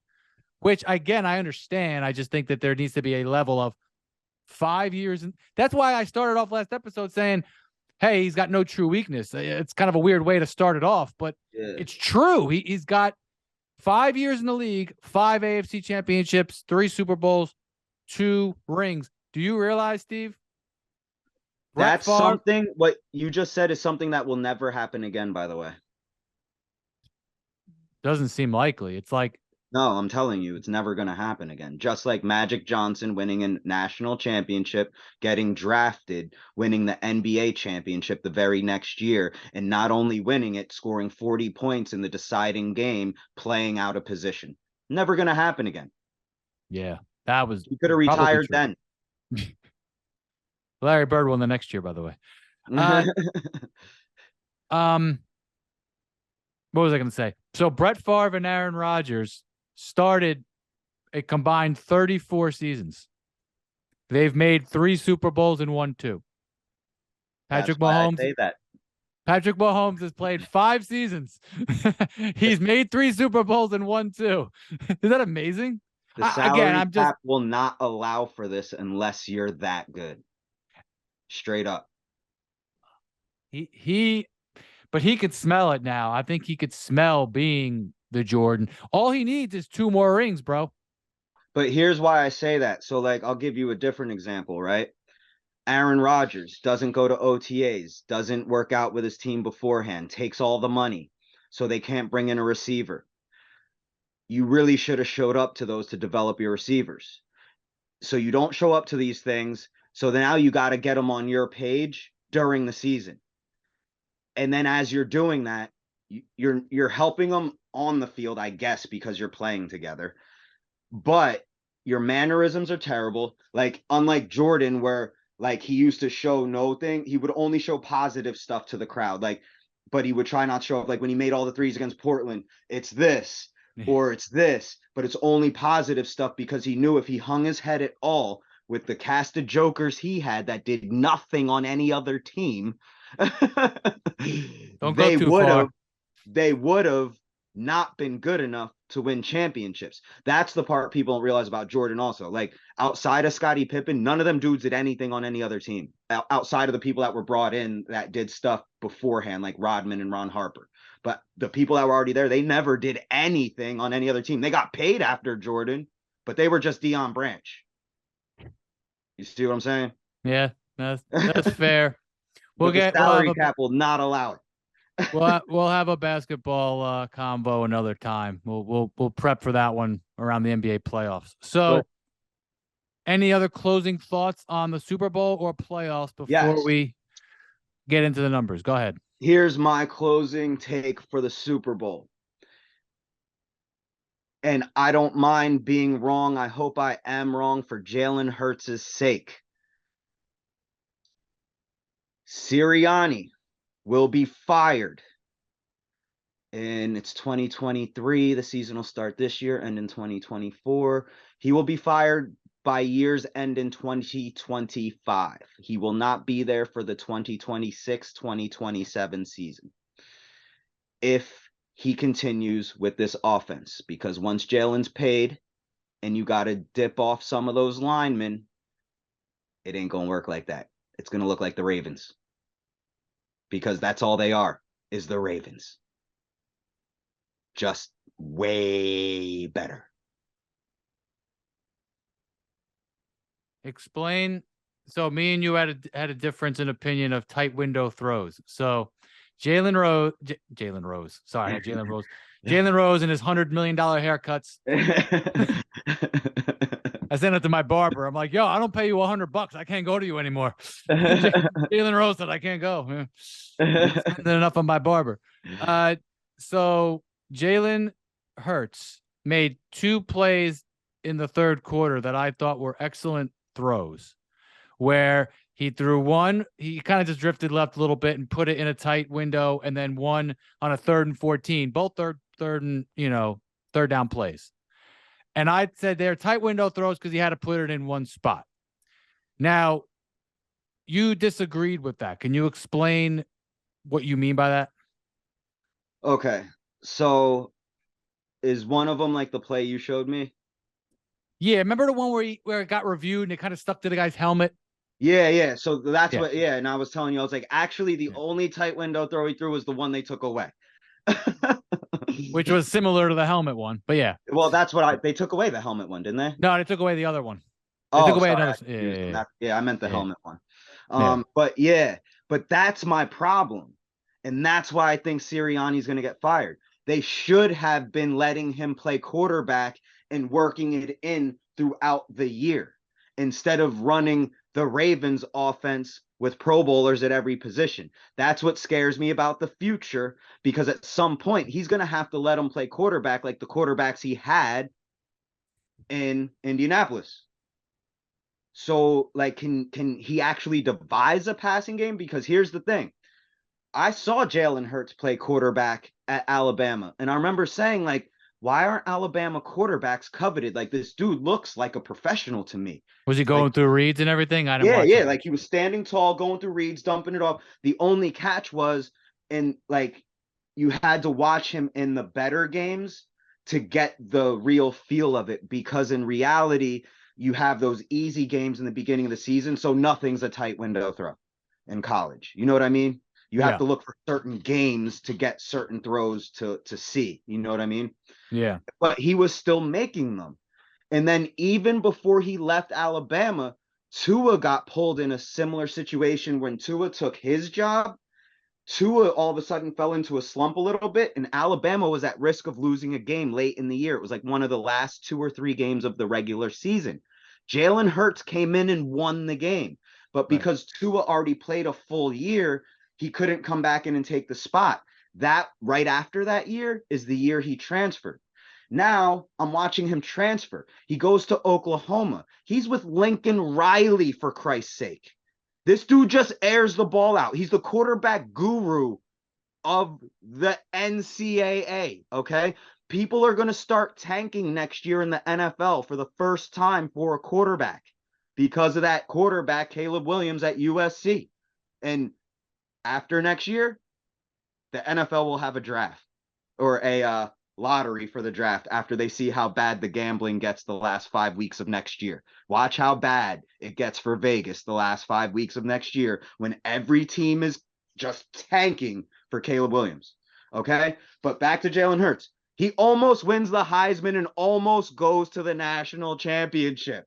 which again, I understand. I just think that there needs to be a level of 5 years. And that's why I started off last episode saying, hey, he's got no true weakness. It's kind of a weird way to start it off, but it's true. He's got 5 years in the league, 5 AFC championships, 3 Super Bowls, 2 rings. Do you realize, Steve? That's something, what you just said is something that will never happen again, by the way. Doesn't seem likely. It's like, no, I'm telling you, it's never going to happen again. Just like Magic Johnson winning a national championship, getting drafted, winning the NBA championship the very next year, and not only winning it, scoring 40 points in the deciding game, playing out of position. Never going to happen again. Yeah, that was. He could have retired then. Larry Bird won the next year, by the way. What was I going to say? So Brett Favre and Aaron Rodgers started a combined 34 seasons. They've made 3 Super Bowls and won 2. That's Patrick why I Mahomes. say that. Patrick Mahomes has played 5 seasons. He's made 3 Super Bowls and won 2. Is that amazing? The salary cap will not allow for this unless you're that good. Straight up. But he could smell it now. I think he could smell being the Jordan. All he needs is 2 more rings, bro. But here's why I say that. So, like, I'll give you a different example, right? Aaron Rodgers doesn't go to OTAs, doesn't work out with his team beforehand, takes all the money, so they can't bring in a receiver. You really should have showed up to those to develop your receivers. So you don't show up to these things. So now you got to get them on your page during the season. And then as you're doing that, you're helping them on the field, I guess, because you're playing together. But your mannerisms are terrible. Like, unlike Jordan, where like he used to show no thing, he would only show positive stuff to the crowd. Like, but he would try not to show up. Like when he made all the threes against Portland, it's this or it's this, but it's only positive stuff because he knew if he hung his head at all with the cast of jokers he had that did nothing on any other team, Don't go too far. They would have not been good enough to win championships. That's the part people don't realize about Jordan also. Like, outside of Scottie Pippen, none of them dudes did anything on any other team outside of the people that were brought in that did stuff beforehand, like Rodman and Ron Harper. But the people that were already there, they never did anything on any other team. They got paid after Jordan, but they were just Deion Branch. You see what I'm saying? Yeah, that's fair. The salary cap will not allow it. We'll have a basketball combo another time. We'll prep for that one around the NBA playoffs. So, any other closing thoughts on the Super Bowl or playoffs before we get into the numbers? Go ahead. Here's my closing take for the Super Bowl. And I don't mind being wrong. I hope I am wrong for Jalen Hurts' sake. Sirianni will be fired. And it's 2023. The season will start this year and in 2024. He will be fired by year's end in 2025. He will not be there for the 2026-2027 season if he continues with this offense, because once Jalen's paid and you got to dip off some of those linemen, it ain't going to work like that. It's going to look like the Ravens, because that's all they are, is the Ravens. Just way better. Explain. So me and you had a difference in opinion of tight window throws. So Jalen Rose. Sorry, Jalen Rose. Jalen Rose and his $100 million haircuts. I sent it to my barber. I'm like, yo, I don't pay you $100. I can't go to you anymore. Jalen Rose said I can't go. I'm spending enough on my barber. So Jalen Hurts made 2 plays in the third quarter that I thought were excellent throws, where he threw one, he kind of just drifted left a little bit and put it in a tight window, and then one on a 3rd and 14, both third and third down plays. And I said they're tight window throws because he had to put it in one spot. Now, you disagreed with that. Can you explain what you mean by that? Okay, so is one of them like the play you showed me? Yeah, remember the one where it got reviewed and it kind of stuck to the guy's helmet? Yeah. So that's what. Yeah, and I was telling you, I was like, actually, the only tight window throw he threw was the one they took away, which was similar to the helmet one. But yeah. Well, that's they took away the helmet one, didn't they? No, they took away the other one. They took away another. I meant the helmet one. But that's my problem, and that's why I think Sirianni's going to get fired. They should have been letting him play quarterback and working it in throughout the year, instead of running the Ravens offense with Pro Bowlers at every position. That's what scares me about the future, because at some point he's going to have to let him play quarterback like the quarterbacks he had in Indianapolis. So, like, can he actually devise a passing game? Because here's the thing. I saw Jalen Hurts play quarterback at Alabama, and I remember saying, like, why aren't Alabama quarterbacks coveted? Like, this dude looks like a professional to me. Was he going Like, through reads and everything? I didn't yeah, watch yeah, it. like he was standing tall, going through reads, dumping it off. The only catch was, and like, you had to watch him in the better games to get the real feel of it, because in reality, you have those easy games in the beginning of the season, so nothing's a tight window throw in college. You know what I mean? You have Yeah. to look for certain games to get certain throws to see. You know what I mean? Yeah. But he was still making them. And then even before he left Alabama, Tua got pulled in a similar situation when Tua took his job. Tua all of a sudden fell into a slump a little bit, and Alabama was at risk of losing a game late in the year. It was like one of the last 2 or 3 games of the regular season. Jalen Hurts came in and won the game, but Right. because Tua already played a full year, he couldn't come back in and take the spot. That right after that year is the year he transferred. Now I'm watching him transfer. He goes to Oklahoma. He's with Lincoln Riley, for Christ's sake. This dude just airs the ball out. He's the quarterback guru of the NCAA. Okay. People are going to start tanking next year in the NFL for the first time for a quarterback because of that quarterback, Caleb Williams at USC. And after next year, the NFL will have a draft or a lottery for the draft after they see how bad the gambling gets the last 5 weeks of next year. Watch how bad it gets for Vegas the last 5 weeks of next year when every team is just tanking for Caleb Williams. Okay. But back to Jalen Hurts. He almost wins the Heisman and almost goes to the national championship.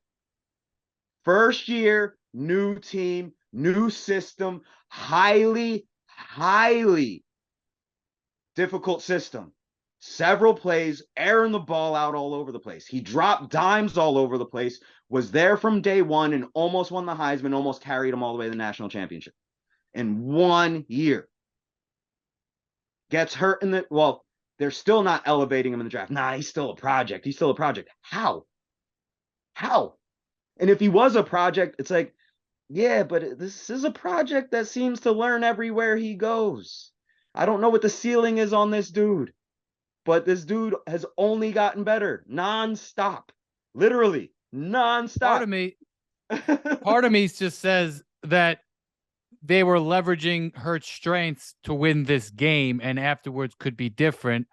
First year, new team, new system, highly, highly difficult system. Several plays, airing the ball out all over the place. He dropped dimes all over the place, was there from day one, and almost won the Heisman, almost carried him all the way to the national championship in 1 year. Gets hurt in the, well, they're still not elevating him in the draft. Nah, he's still a project. He's still a project. How? How? And if he was a project, it's like, yeah, but this is a project that seems to learn everywhere he goes. I don't know what the ceiling is on this dude, but this dude has only gotten better nonstop, literally Part nonstop. of me, part of me just says that they were leveraging Hurt's strengths to win this game, and afterwards could be different.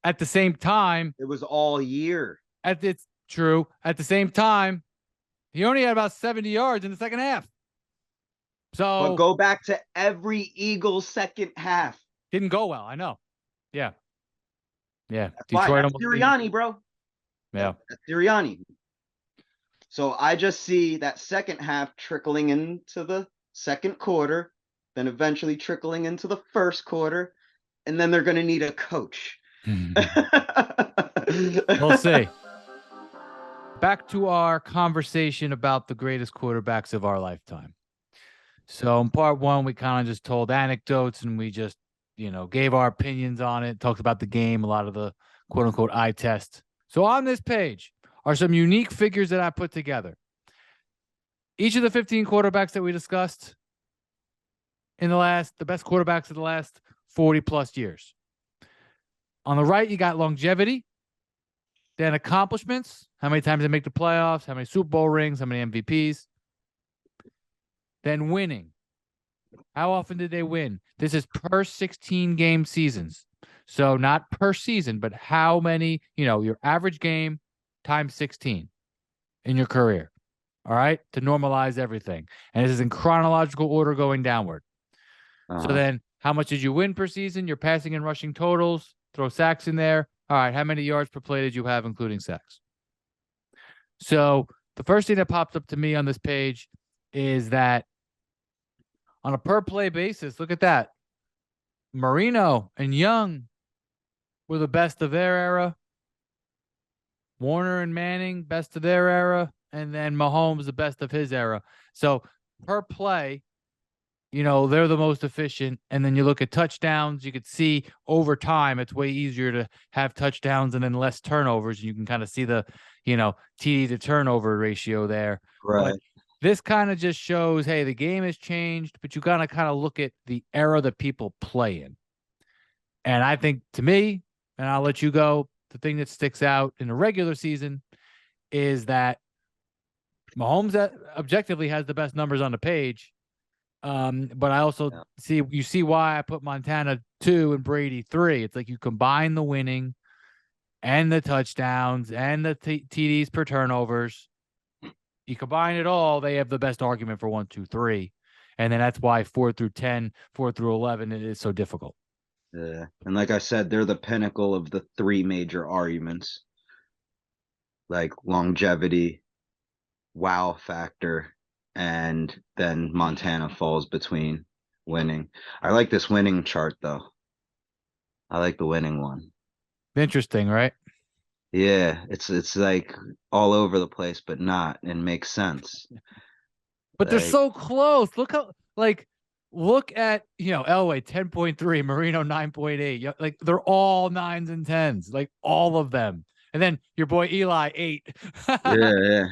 At the same time, It was all year. it's true. At the same time, he only had about 70 yards in the second half. But So go back to every Eagles second half. didn't go well. I know. Yeah. Yeah. That's why Detroit that's almost Sirianni, bro. Yeah. That's Sirianni. So I just see that second half trickling into the second quarter, then eventually trickling into the first quarter, and then they're going to need a coach. We'll see. Back to our conversation about the greatest quarterbacks of our lifetime. So in part one, we kind of just told anecdotes and we just, gave our opinions on it, talked about the game, a lot of the quote unquote eye test. So on this page are some unique figures that I put together. Each of the 15 quarterbacks that we discussed the best quarterbacks of the last 40 plus years. On the right, you got longevity, then accomplishments, how many times they make the playoffs, how many Super Bowl rings, how many MVPs. Then winning. How often did they win? This is per 16 game seasons. So not per season, but how many, your average game times 16 in your career. All right. To normalize everything. And this is in chronological order going downward. So then how much did you win per season? Your passing and rushing totals, throw sacks in there. All right. How many yards per play did you have, including sacks? So the first thing that pops up to me on this page is that on a per play basis, look at that. Marino and Young were the best of their era. Warner and Manning, best of their era. And then Mahomes, the best of his era. So per play, they're the most efficient. And then you look at touchdowns, you could see over time, it's way easier to have touchdowns and then less turnovers. You can kind of see the, TD to turnover ratio there. Right. But this kind of just shows, hey, the game has changed, but you got to kind of look at the era that people play in. And I think, to me, and I'll let you go, the thing that sticks out in the regular season is that Mahomes objectively has the best numbers on the page. But I also see why I put Montana 2 and Brady 3. It's like you combine the winning and the touchdowns and the TDs per turnovers. You combine it all, they have the best argument for 1, 2, 3. And then that's why 4 through 10, 4 through 11 is so difficult. Yeah. And like I said, they're the pinnacle of the three major arguments, like longevity, wow factor, and then Montana falls between winning. I like this winning chart, though. I like the winning one. Interesting, right? Yeah, it's like all over the place, but not, and makes sense. But they're so close. Look at Elway 10.3, Marino 9.8. Like they're all 9s and 10s, like all of them. And then your boy Eli 8. Yeah.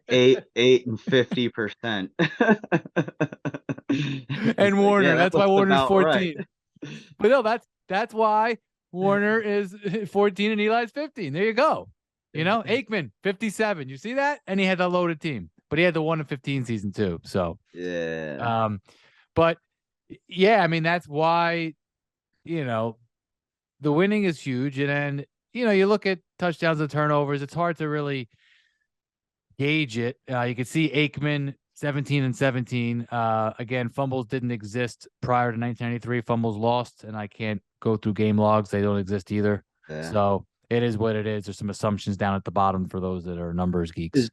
8 and 50%. And Warner, that's why Warner's 14. Right. But no, that's why Warner is 14 and Eli's 15. There you go. Aikman 57. You see that? And he had that loaded team, but he had the 1 and 15 season too. So yeah. But yeah, I mean that's why the winning is huge, and then you look at touchdowns and turnovers. It's hard to really gauge it. You can see Aikman 17 and 17. Again, fumbles didn't exist prior to 1993. Fumbles lost, and I can't go through game logs. They don't exist either. Yeah. So it is what it is. There's some assumptions down at the bottom for those that are numbers geeks.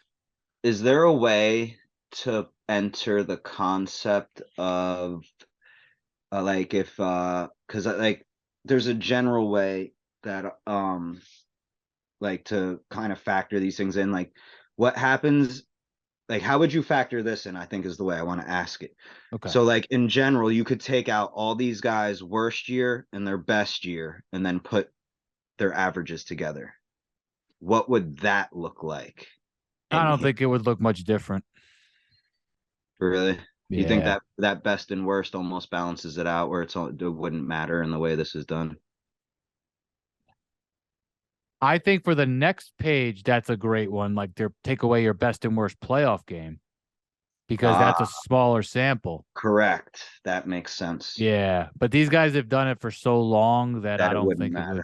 Is there a way to enter the concept of because there's a general way that to kind of factor these things in, like what happens, like how would you factor this in, I think is the way I want to ask it. Okay. So like in general, you could take out all these guys' worst year and their best year and then put their averages together. What would that look like? I don't think it would look much different. Really? Yeah. You think that best and worst almost balances it out, where it wouldn't matter in the way this is done? I think for the next page, that's a great one. Like, take away your best and worst playoff game, because that's a smaller sample. Correct. That makes sense. Yeah, but these guys have done it for so long that I don't think it would.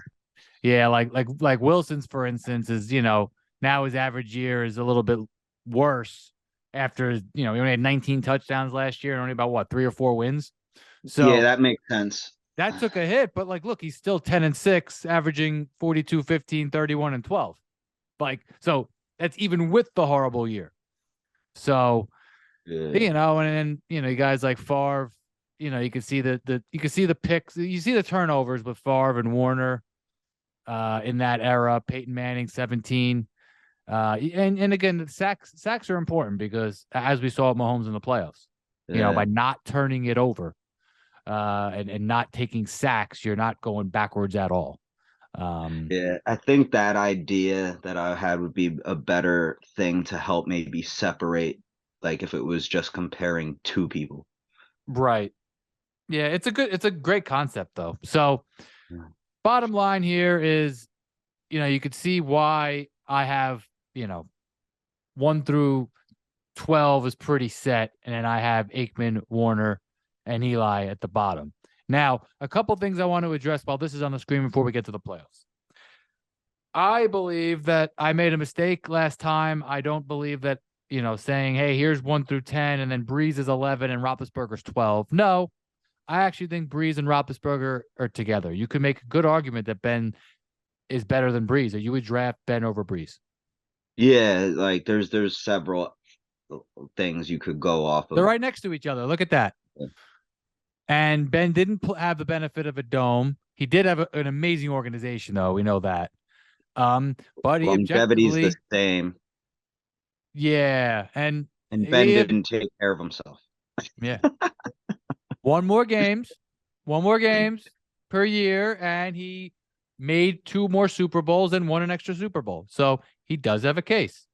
Yeah, like Wilson's, for instance, is now his average year is a little bit worse after he only had 19 touchdowns last year and only about 3 or 4 wins. So yeah, that makes sense. That took a hit, but look, he's still 10 and 6, averaging 42, 15, 31, and 12. So that's even with the horrible year. So, and then guys like Favre, you can see the picks, you see the turnovers with Favre and Warner in that era. Peyton Manning 17. And again, the sacks are important because, as we saw at Mahomes in the playoffs, by not turning it over. And not taking sacks, you're not going backwards at all. I think that idea that I had would be a better thing to help maybe separate, like if it was just comparing two people. Right. Yeah, it's a great concept though. So bottom line here is, you could see why I have, 1 through 12 is pretty set, and then I have Aikman, Warner, and Eli at the bottom. Now, a couple things I want to address while this is on the screen before we get to the playoffs. I believe that I made a mistake last time. I don't believe that, saying, hey, here's 1 through 10, and then Breeze is 11 and Roethlisberger's 12. No, I actually think Breeze and Roethlisberger are together. You could make a good argument that Ben is better than Breeze, or you would draft Ben over Breeze. Yeah, like there's several things you could go off of. They're right next to each other. Look at that. Yeah. And Ben didn't have the benefit of a dome. He did have an amazing organization, though. We know that. But he longevity's the same. Yeah, and Ben didn't take care of himself. Yeah. One more games per year, and he made 2 more Super Bowls and won an extra Super Bowl. So he does have a case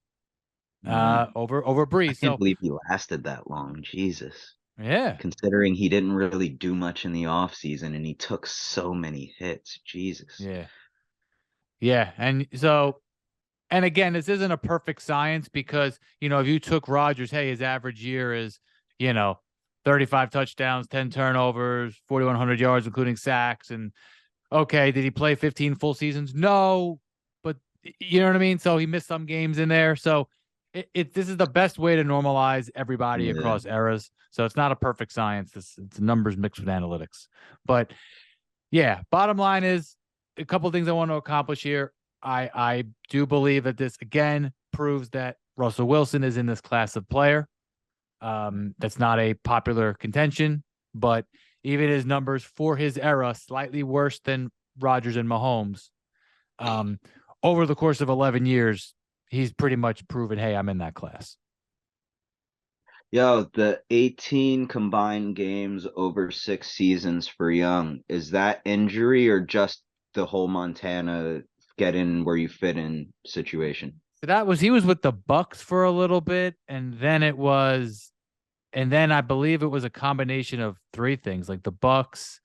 over Breeze. I can't believe he lasted that long. Jesus. Yeah. Considering he didn't really do much in the offseason and he took so many hits. Jesus. Yeah. Yeah. And again, this isn't a perfect science because, if you took Rodgers, hey, his average year is, you know, 35 touchdowns, 10 turnovers, 4,100 yards, including sacks. And okay, did he play 15 full seasons? No, but you know what I mean? So he missed some games in there. So this is the best way to normalize everybody Yeah. across eras. So it's not a perfect science. It's numbers mixed with analytics. But yeah, bottom line is a couple of things I want to accomplish here. I do believe that this again proves that Russell Wilson is in this class of player. That's not a popular contention, but even his numbers for his era slightly worse than Rodgers and Mahomes. Um, Over the course of 11 years, he's pretty much proven, hey, I'm in that class. Yo, the 18 combined games over 6 seasons for Young, is that injury or just the whole Montana get in where you fit in situation? He was with the Bucks for a little bit, and then I believe it was a combination of three things, like the Bucks,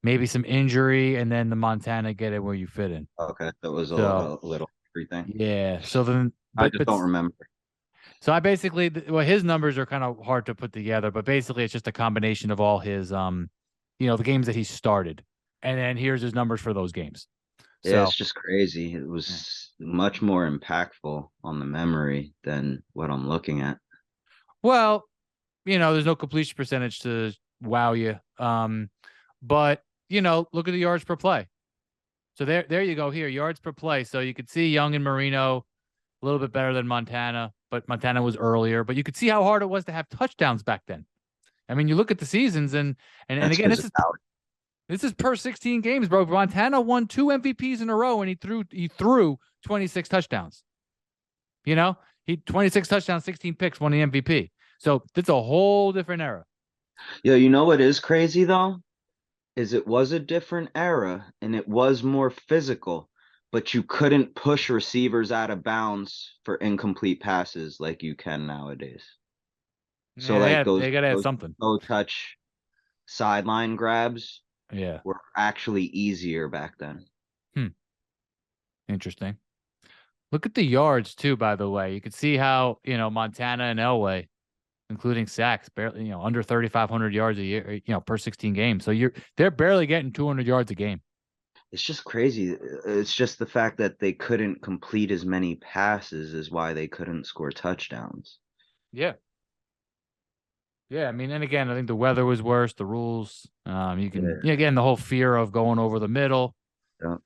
maybe some injury, and then the Montana get it where you fit in. Okay, that was So a little everything. yeah. So then, I just don't remember. so I basically, well, his numbers are kind of hard to put together, but basically it's just a combination of all his, the games that he started, and then here's his numbers for those games. Yeah, So it's just crazy. It yeah. was much more impactful on the memory than what I'm looking at. Well, there's no completion percentage to wow you. But look at the yards per play. So there you go. Here, yards per play. So you could see Young and Marino a little bit better than Montana, but Montana was earlier. But you could see how hard it was to have touchdowns back then. I mean, you look at the seasons, and That's again, physicality. this is per 16 games, bro. Montana won 2 MVPs in a row, and he threw 26 touchdowns. He 26 touchdowns, 16 picks, won the MVP. So it's a whole different era. Yo, you know what is crazy though? Is it was a different era and it was more physical, but you couldn't push receivers out of bounds for incomplete passes like you can nowadays. So Yeah, like they gotta have those something. no touch sideline grabs Yeah. were actually easier back then. Hmm. Interesting. Look at the yards too, by the way. You could see how, Montana and Elway, including sacks, barely, under 3,500 yards a year, per 16 games. So they're barely getting 200 yards a game. It's just crazy. It's just the fact that they couldn't complete as many passes is why they couldn't score touchdowns. Yeah. Yeah. I mean, and again, I think the weather was worse, the rules. Again, the whole fear of going over the middle, Yeah.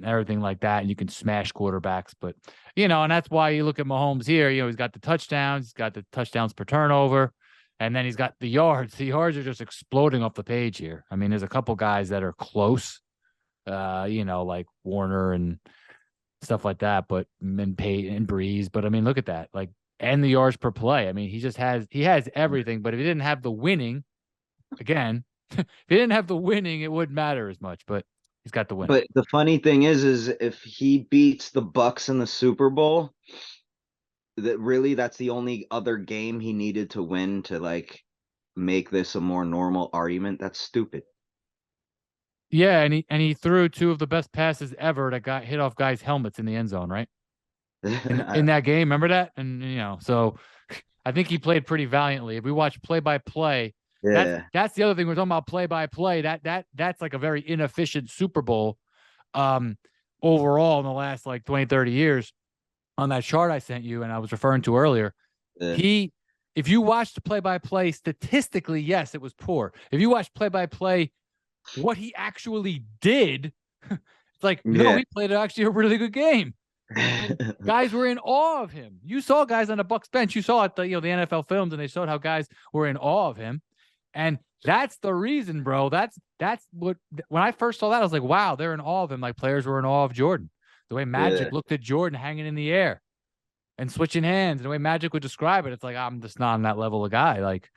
everything like that. And you can smash quarterbacks. But, and that's why you look at Mahomes here, he's got the touchdowns, he's got the touchdowns per turnover, and then he's got the yards. The yards are just exploding off the page here. I mean, there's a couple guys that are close, like Warner and stuff like that, but and Peyton and Breeze. But I mean, look at that. Like, and the yards per play. I mean, he has everything, but if he didn't have the winning, again, if he didn't have the winning, it wouldn't matter as much. But he's got the winning. But the funny thing is if he beats the Bucks in the Super Bowl, that's the only other game he needed to win to like make this a more normal argument. That's stupid. Yeah, and he threw two of the best passes ever that got hit off guys' helmets in the end zone, right? In that game, remember that? And so I think he played pretty valiantly. If we watch play by play, Yeah. that's the other thing we're talking about play by play. That's like a very inefficient Super Bowl overall in the last like 20, 30 years. On that chart I sent you and I was referring to earlier, Yeah. if you watched the play by play statistically, yes, it was poor. If you watch play by play, what he actually did, it's like, no, Yeah. he played actually a really good game. And guys were in awe of him. You saw guys on the Bucks bench. You saw it, the NFL films, and they showed how guys were in awe of him. And that's the reason, bro. That's what when I first saw that, I was like, wow, they're in awe of him. Like players were in awe of Jordan. The way Yeah. Magic looked at Jordan hanging in the air and switching hands, and the way Magic would describe it, it's like I'm just not on that level of guy. Like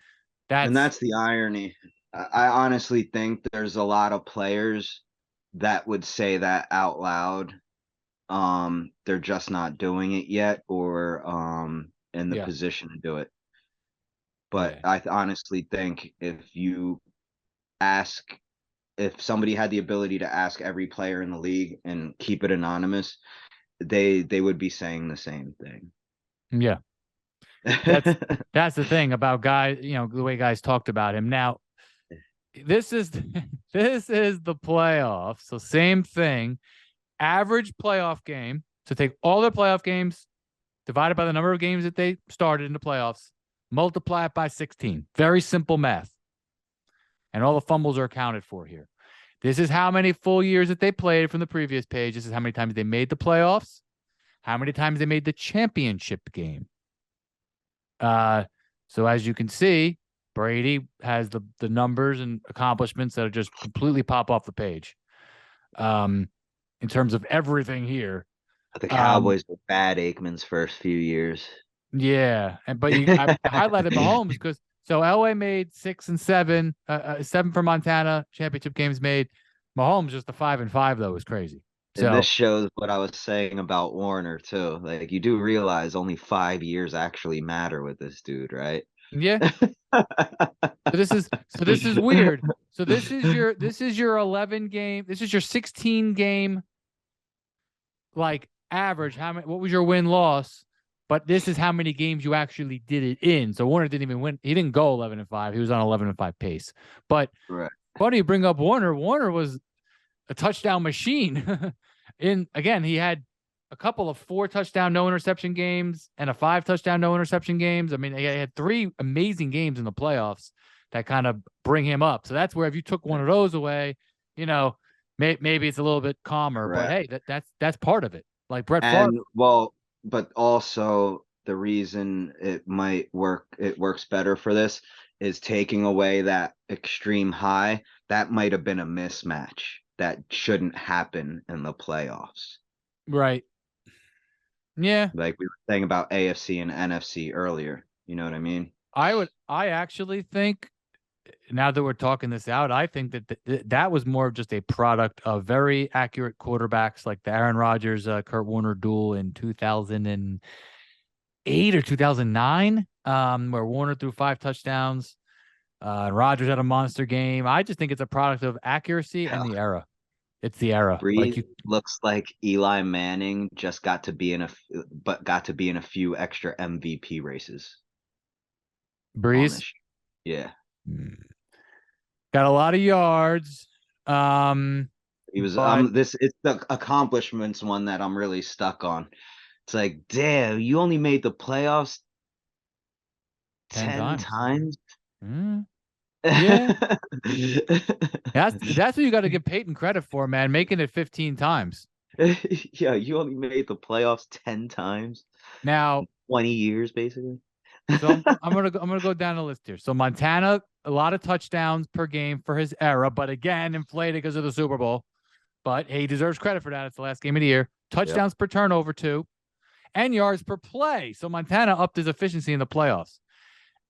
And that's that's the irony. I honestly think there's a lot of players that would say that out loud. They're just not doing it yet or in the yeah, position to do it. But yeah, I honestly think if you ask if somebody had the ability to ask every player in the league and keep it anonymous, they would be saying the same thing. Yeah. That's the thing about guys, the way guys talked about him. Now, this is this is the playoffs. So same thing. Average playoff game. So take all their playoff games, divided by the number of games that they started in the playoffs, multiply it by 16. Very simple math. And all the fumbles are accounted for here. This is how many full years that they played from the previous page. This is how many times they made the playoffs, how many times they made the championship game. So as you can see, Brady has the numbers and accomplishments that are just completely pop off the page. In terms of everything here. The Cowboys were bad Aikman's first few years. Yeah, but I highlighted Mahomes because LA made 6 and 7, 7 for Montana championship games made. Mahomes just a 5 and 5 though is crazy. And this shows what I was saying about Warner too. Like you do realize only 5 years actually matter with this dude, right? Yeah. This is weird. So this is your 11 game. This is your 16 game like average. What was your win loss? But this is how many games you actually did it in. So Warner didn't even win. He didn't go 11 and 5. He was on 11 and 5 pace. But funny you bring up Warner. Warner was a touchdown machine. Again, he had a couple of 4 touchdown, no interception games and a 5 touchdown, no interception games. I mean, he had 3 amazing games in the playoffs that kind of bring him up. So that's where if you took one of those away, maybe it's a little bit calmer. But hey, that's part of it. Like Brett Favre. But also the reason it works better for this is taking away that extreme high. That might have been a mismatch that shouldn't happen in the playoffs. Right. Yeah. Like we were saying about AFC and NFC earlier. You know what I mean? I actually think, now that we're talking this out, I think that was more of just a product of very accurate quarterbacks like the Aaron Rodgers, Kurt Warner duel in 2008 or 2009, where Warner threw 5 touchdowns. Rodgers had a monster game. I just think it's a product of accuracy and the era. It's the era. Breeze looks like Eli Manning just got to be in a few extra MVP races. Breeze, yeah. Got a lot of yards. He was it's the accomplishments one that I'm really stuck on. It's like, damn, you only made the playoffs 10 times. Yeah. That's what you got to give Peyton credit for, man, making it 15 times. Yeah, you only made the playoffs 10 times. Now 20 years basically. So I'm gonna go down the list here. So Montana, a lot of touchdowns per game for his era, but again, inflated because of the Super Bowl. But he deserves credit for that. It's the last game of the year. Touchdowns per turnover 2, and yards per play. So Montana upped his efficiency in the playoffs.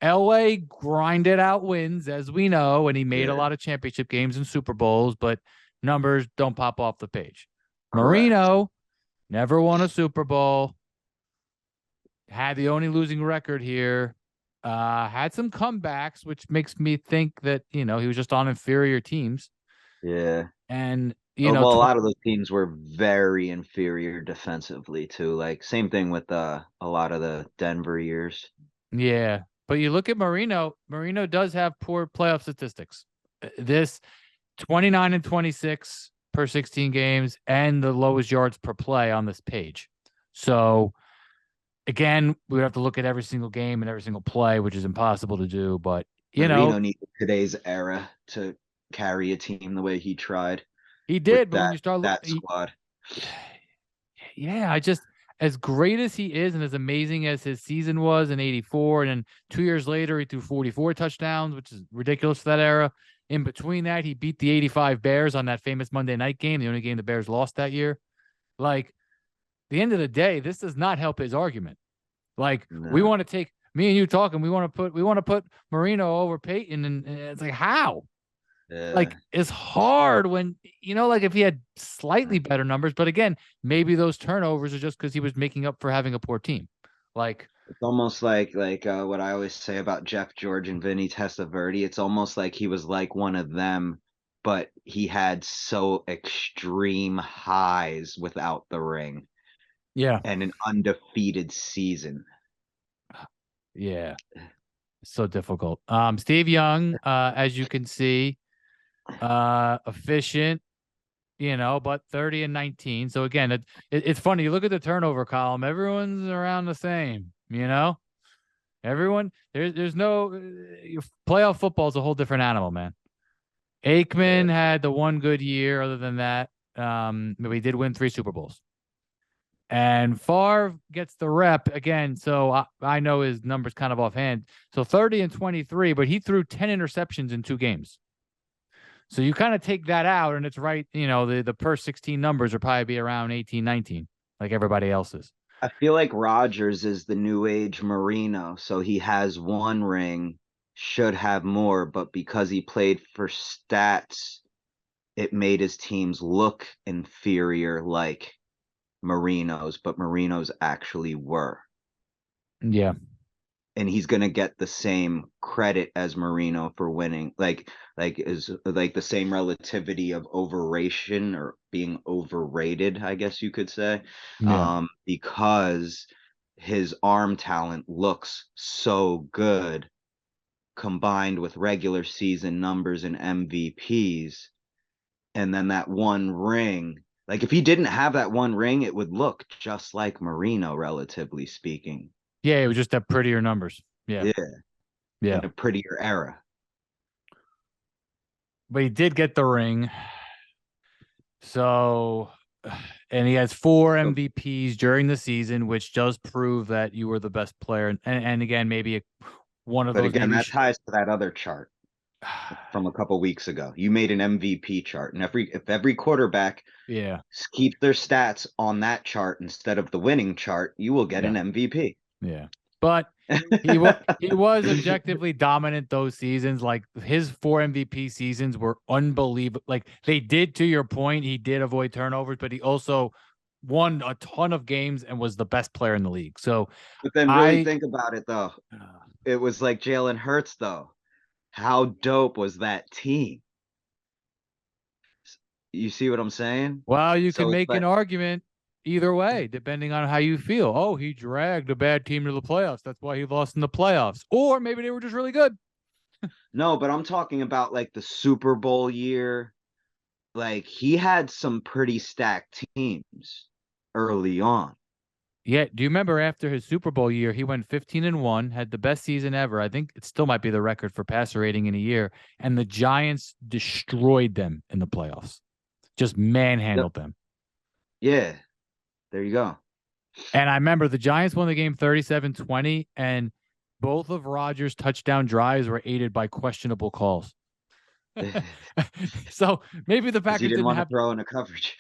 LA grinded out wins, as we know, and he made a lot of championship games and Super Bowls, but numbers don't pop off the page. Marino never won a Super Bowl. Had the only losing record here. Had some comebacks, which makes me think that, he was just on inferior teams. Yeah. And, a lot of those teams were very inferior defensively too. Like same thing with a lot of the Denver years. Yeah. But you look at Marino does have poor playoff statistics. This 29 and 26 per 16 games and the lowest yards per play on this page. So again, we would have to look at every single game and every single play, which is impossible to do. But Marino needed today's era to carry a team the way he tried. He did, but when you start that squad, yeah, as great as he is and as amazing as his season was in '84, and then 2 years later he threw 44 touchdowns, which is ridiculous for that era. In between that, he beat the '85 Bears on that famous Monday night game, the only game the Bears lost that year. Like, the end of the day, this does not help his argument. Like, we want to take me and you talking. We want to put Marino over Peyton, and it's like, how? Like, it's hard when like if he had slightly better numbers, but again, maybe those turnovers are just because he was making up for having a poor team. Like, it's almost like what I always say about Jeff George and Vinny Testaverde. It's almost like he was like one of them, but he had so extreme highs without the ring Yeah. and an undefeated season. Yeah. So difficult. Steve Young, as you can see, efficient, but 30 and 19. So again, it's funny. You look at the turnover column, everyone's around the same, everyone there's no playoff football is a whole different animal, man. Aikman had the one good year. Other than that, we did win 3 Super Bowls. And Favre gets the rep again. So I know his numbers kind of offhand. So 30 and 23, but he threw 10 interceptions in 2 games. So you kind of take that out, and it's right. The per 16 numbers are probably be around 18, 19, like everybody else's. I feel like Rodgers is the new age Marino. So he has 1 ring, should have more, but because he played for stats, it made his teams look inferior like Marinos, but Marinos actually were. Yeah. And he's gonna get the same credit as Marino for winning, like the same relativity of overration or being overrated, I guess you could say, Yeah. because his arm talent looks so good combined with regular season numbers and MVPs, and then that 1 ring. Like if he didn't have that 1 ring, it would look just like Marino, relatively speaking. Yeah, it was just that prettier numbers. Yeah. Yeah. Yeah. In a prettier era. But he did get the ring. So, and he has 4 MVPs during the season, which does prove that you were the best player. And again, maybe one of But those. again, Maybe that ties to that other chart from a couple weeks ago. You made an MVP chart, and if every quarterback keeps their stats on that chart instead of the winning chart, you will get an MVP. Yeah. But he was objectively dominant those seasons. Like his 4 MVP seasons were unbelievable. Like they did, to your point, he did avoid turnovers, but he also won a ton of games and was the best player in the league. So, but then really think about it, though. It was like Jalen Hurts, though. How dope was that team? You see what I'm saying? Well, you can make an argument either way, depending on how you feel. Oh, he dragged a bad team to the playoffs. That's why he lost in the playoffs. Or maybe they were just really good. No, but I'm talking about like the Super Bowl year. Like he had some pretty stacked teams early on. Yeah. Do you remember after his Super Bowl year, he went 15-1, had the best season ever. I think it still might be the record for passer rating in a year. And the Giants destroyed them in the playoffs. Just manhandled them. Yeah. There you go. And I remember the Giants won the game 37-20, and both of Rodgers' touchdown drives were aided by questionable calls. So maybe the Packers didn't want have to throw in a coverage.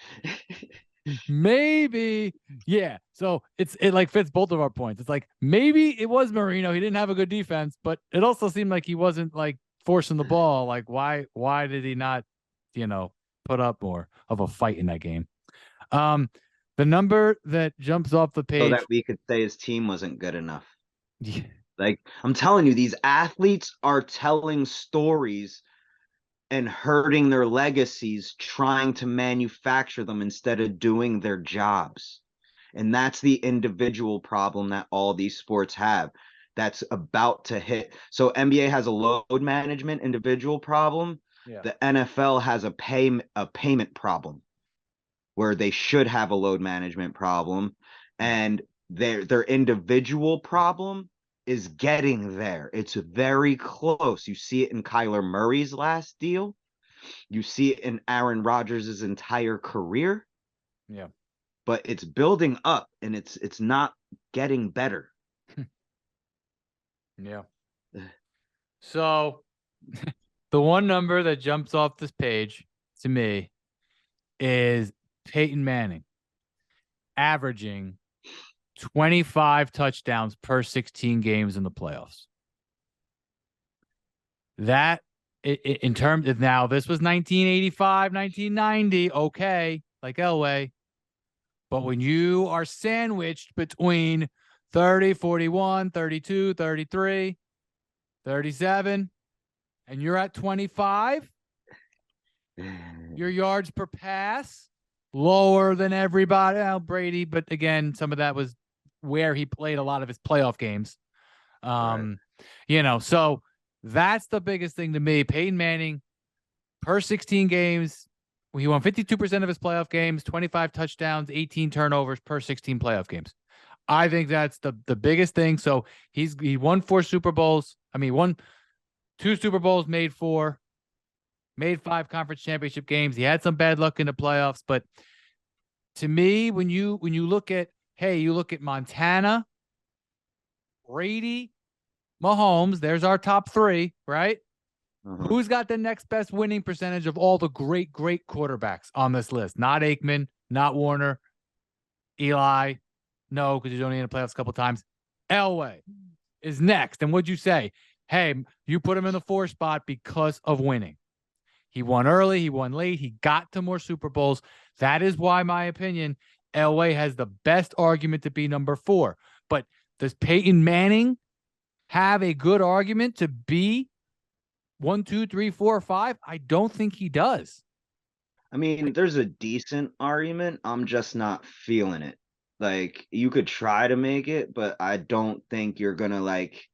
Maybe, yeah. So it like fits both of our points. It's like maybe it was Marino. He didn't have a good defense, but it also seemed like he wasn't like forcing the ball. Like why did he not, put up more of a fight in that game? The number that jumps off the page, so that we could say his team wasn't good enough. Yeah. Like I'm telling you, these athletes are telling stories and hurting their legacies, trying to manufacture them instead of doing their jobs. And that's the individual problem that all these sports have that's about to hit. So NBA has a load management individual problem. Yeah. The NFL has a payment problem where they should have a load management problem, and their individual problem is getting there. It's very close. You see it in Kyler Murray's last deal. You see it in Aaron Rodgers' entire career. Yeah. But it's building up, and it's not getting better. Yeah. So the one number that jumps off this page to me is Peyton Manning averaging 25 touchdowns per 16 games in the playoffs. That in terms of now, this was 1985, 1990. Okay. Like Elway. But when you are sandwiched between 30, 41, 32, 33, 37, and you're at 25, Your yards per pass, lower than everybody. Well, Brady, but again, some of that was where he played a lot of his playoff games. Right. So that's the biggest thing to me. Peyton Manning, per 16 games, he won 52% of his playoff games, 25 touchdowns, 18 turnovers per 16 playoff games. I think that's the biggest thing. So he won 4 Super Bowls. I mean, won 2 Super Bowls, made 4, made 5 conference championship games. He had some bad luck in the playoffs, but to me, when you look at you look at Montana, Brady, Mahomes, there's our top 3, right? Who's got the next best winning percentage of all the great quarterbacks on this list? Not Aikman, not Warner, Eli. No, because he's only in the playoffs a couple times. Elway is next. And what'd you say? Hey, you put him in the 4 spot because of winning. He won early. He won late. He got to more Super Bowls. That is why, my opinion, Elway has the best argument to be number 4. But does Peyton Manning have a good argument to be 1, 2, 3, 4, 5? I don't think he does. I mean, there's a decent argument. I'm just not feeling it. Like, you could try to make it, but I don't think you're gonna like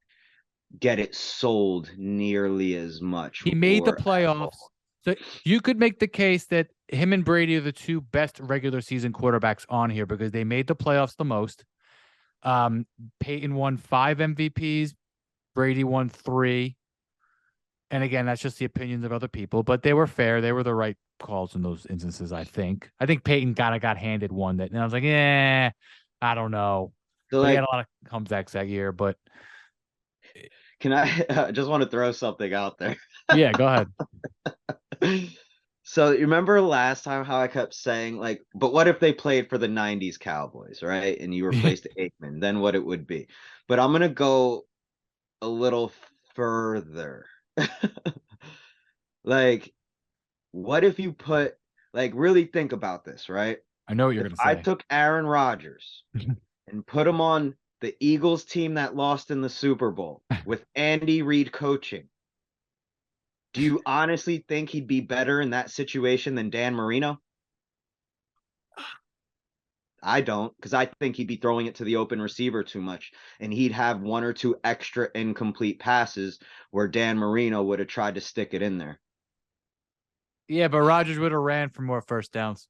get it sold nearly as much. He made the playoffs. So you could make the case that him and Brady are the 2 best regular season quarterbacks on here because they made the playoffs the most. Peyton won 5 MVPs. Brady won 3. And again, that's just the opinions of other people, but they were fair. They were the right calls in those instances, I think. I think Peyton kind of got handed one and I was like, I don't know. So but he had a lot of comebacks that year, but. Can I just want to throw something out there? Yeah, go ahead. So you remember last time how I kept saying like, but what if they played for the 90s Cowboys, right? And you replaced Aikman, then what it would be. But I'm going to go a little further. Like, what if you put, like, really think about this, right? I know what you're going to say. I took Aaron Rodgers and put him on the Eagles team that lost in the Super Bowl with Andy Reid coaching. Do you honestly think he'd be better in that situation than Dan Marino? I don't, because I think he'd be throwing it to the open receiver too much, and he'd have 1 or 2 extra incomplete passes where Dan Marino would have tried to stick it in there. Yeah, but Rodgers would have ran for more first downs.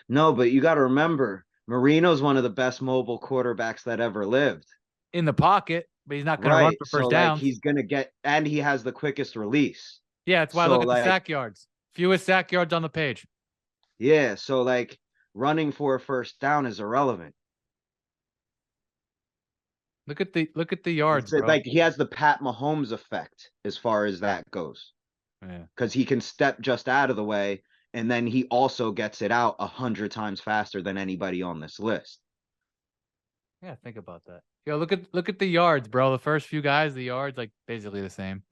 No, but you got to remember, Marino's one of the best mobile quarterbacks that ever lived. In the pocket, but he's not going to run for first downs. Like, he's going to get, and he has the quickest release. Yeah, that's why I look at the sack yards. Fewest sack yards on the page. Yeah, so like running for a first down is irrelevant. Look at the yards, bro. Like, he has the Pat Mahomes effect as far as that goes. Yeah. Because he can step just out of the way, and then he also gets it out 100 times faster than anybody on this list. Yeah, think about that. Yo, look at the yards, bro. The first few guys, the yards, like basically the same.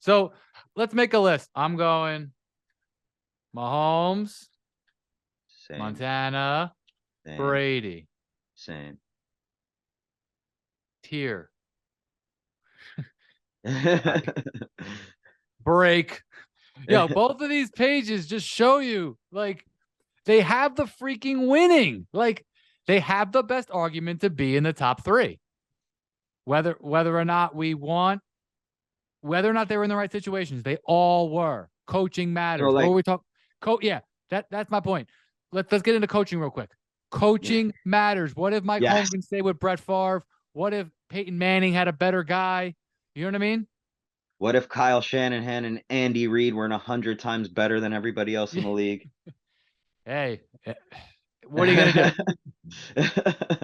So let's make a list. I'm going Mahomes, Same. Montana, Same. Brady. Same. Tier. Break. Yo, both of these pages just show you, like, they have the freaking winning. Like, they have the best argument to be in the top 3. Whether or not we want, whether or not they were in the right situations, they all were. Coaching matters. So, like, what we talk, yeah, that's my point. Let's get into coaching real quick. Coaching matters. What if Mike Holmgren can stay with Brett Favre? What if Peyton Manning had a better guy? You know what I mean? What if Kyle Shanahan and Andy Reid weren't 100 times better than everybody else in the league? Hey, what are you gonna do?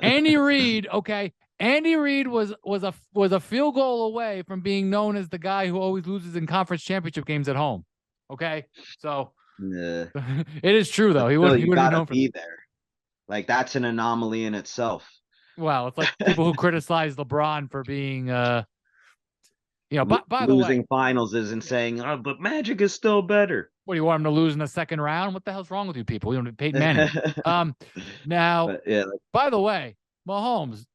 Andy Reid, okay. Andy Reid was a field goal away from being known as the guy who always loses in conference championship games at home. Okay, so it is true though. He wouldn't be known for there. Like, that's an anomaly in itself. Well, it's like people who criticize LeBron for being, by the way, losing finals isn't saying, oh, but Magic is still better. What, do you want him to lose in the second round? What the hell's wrong with you people? You don't Peyton Manning. Now, by the way, Mahomes,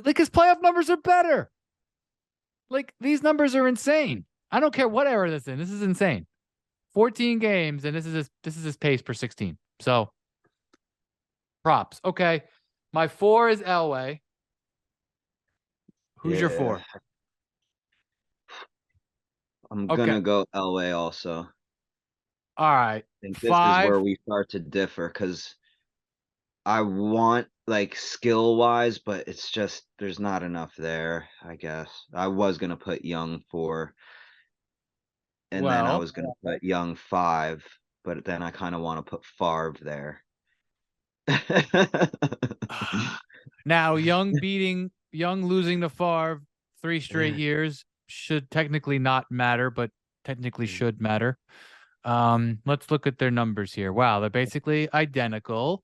like, his playoff numbers are better. Like, these numbers are insane. I don't care what era this is in. This is insane. 14 games, and this is his pace per 16. So props. Okay. My 4 is Elway. Who's your Yeah, 4? I'm Okay. gonna go Elway also. All right. I think this is 5. where we start to differ because I want like skill wise, but it's just there's not enough there, I guess. I was gonna put Young 4, and then I Well, was gonna put Young 5, but then I kind of want to put Favre there. now Young losing to Favre 3 straight years should technically not matter, but technically should matter. Let's look at their numbers here. Wow, they're basically identical.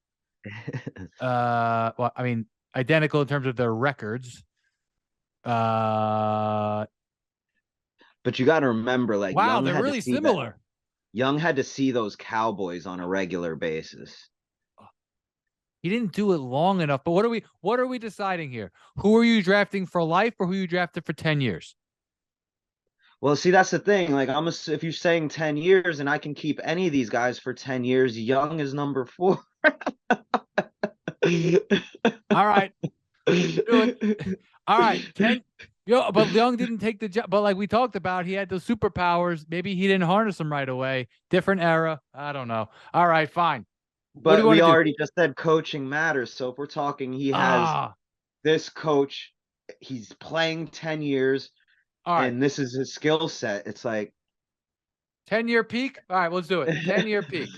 Well, I mean, identical in terms of their records. Uh, But you got to remember, like wow, they're really similar. Young had to see those Cowboys on a regular basis. He didn't do it long enough. But what are we deciding here? Who are you drafting for life, or who you drafted for 10 years? Well, see, that's the thing. Like, if you're saying 10 years and I can keep any of these guys for 10 years, Young is number 4. All right. Do it. All right. 10. But Young didn't take the job. But like we talked about, he had those superpowers. Maybe he didn't harness them right away. Different era. I don't know. All right, fine. What do you But want we to do? already just said coaching matters. So if we're talking, he has Ah, this coach, he's playing 10 years, all right. and this is his skill set. It's like 10-year peak. All right, let's do it. 10-year peak.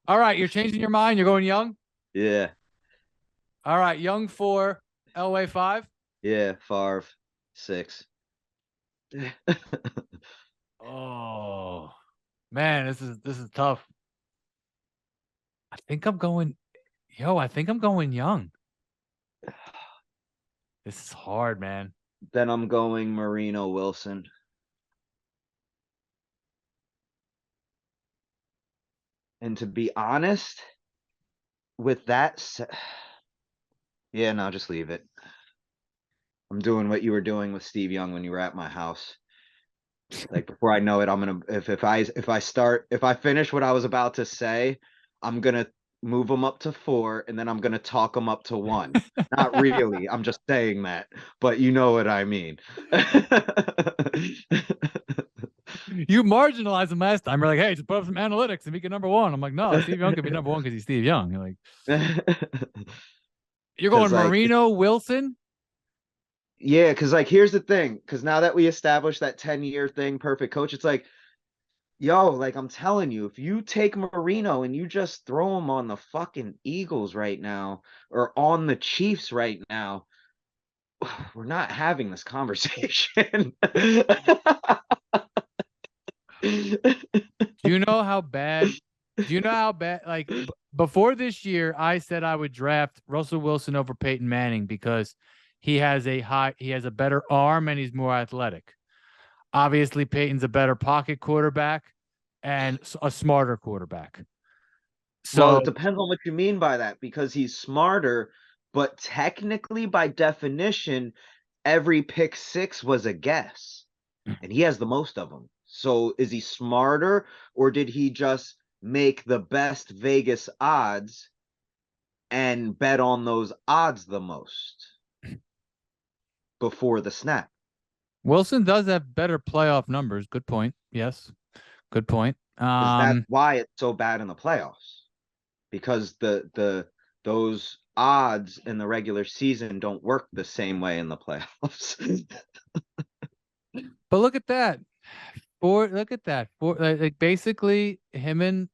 All right, you're changing your mind. You're going Young. yeah, All right, Young 4, Elway 5. yeah, Favre 6. Oh man, this is tough. I think I'm going. I think I'm going Young. This is hard, man. Then I'm going Marino Wilson. And to be honest, with that, yeah, no, just leave it. I'm doing what you were doing with Steve Young when you were at my house. Like before I know it, I'm gonna if I finish what I was about to say, I'm gonna move them up to 4, and then I'm gonna talk them up to 1. Not really. I'm just saying that, but you know what I mean. You marginalized him last time. We're like, hey, just put up some analytics and make it number 1. I'm like, no, Steve Young could be number 1 because he's Steve Young. You're like, you're going like Marino Wilson. yeah, because like here's the thing, because now that we established that 10-year thing, perfect coach, it's like, yo, like I'm telling you, if you take Marino and you just throw him on the fucking Eagles right now or on the Chiefs right now, we're not having this conversation. Do you know how bad? Do you know how bad? Like before this year, I said I would draft Russell Wilson over Peyton Manning because he has a better arm and he's more athletic. Obviously, Peyton's a better pocket quarterback and a smarter quarterback. Well, So, it depends on what you mean by that, because he's smarter, but technically, by definition, every pick 6 was a guess, and he has the most of them. So is he smarter, or did he just make the best Vegas odds and bet on those odds the most before the snap? Wilson does have better playoff numbers. Good point. Yes. Good point. Because that's why it's so bad in the playoffs. Because those odds in the regular season don't work the same way in the playoffs. But look at that. Look at that. Like basically him and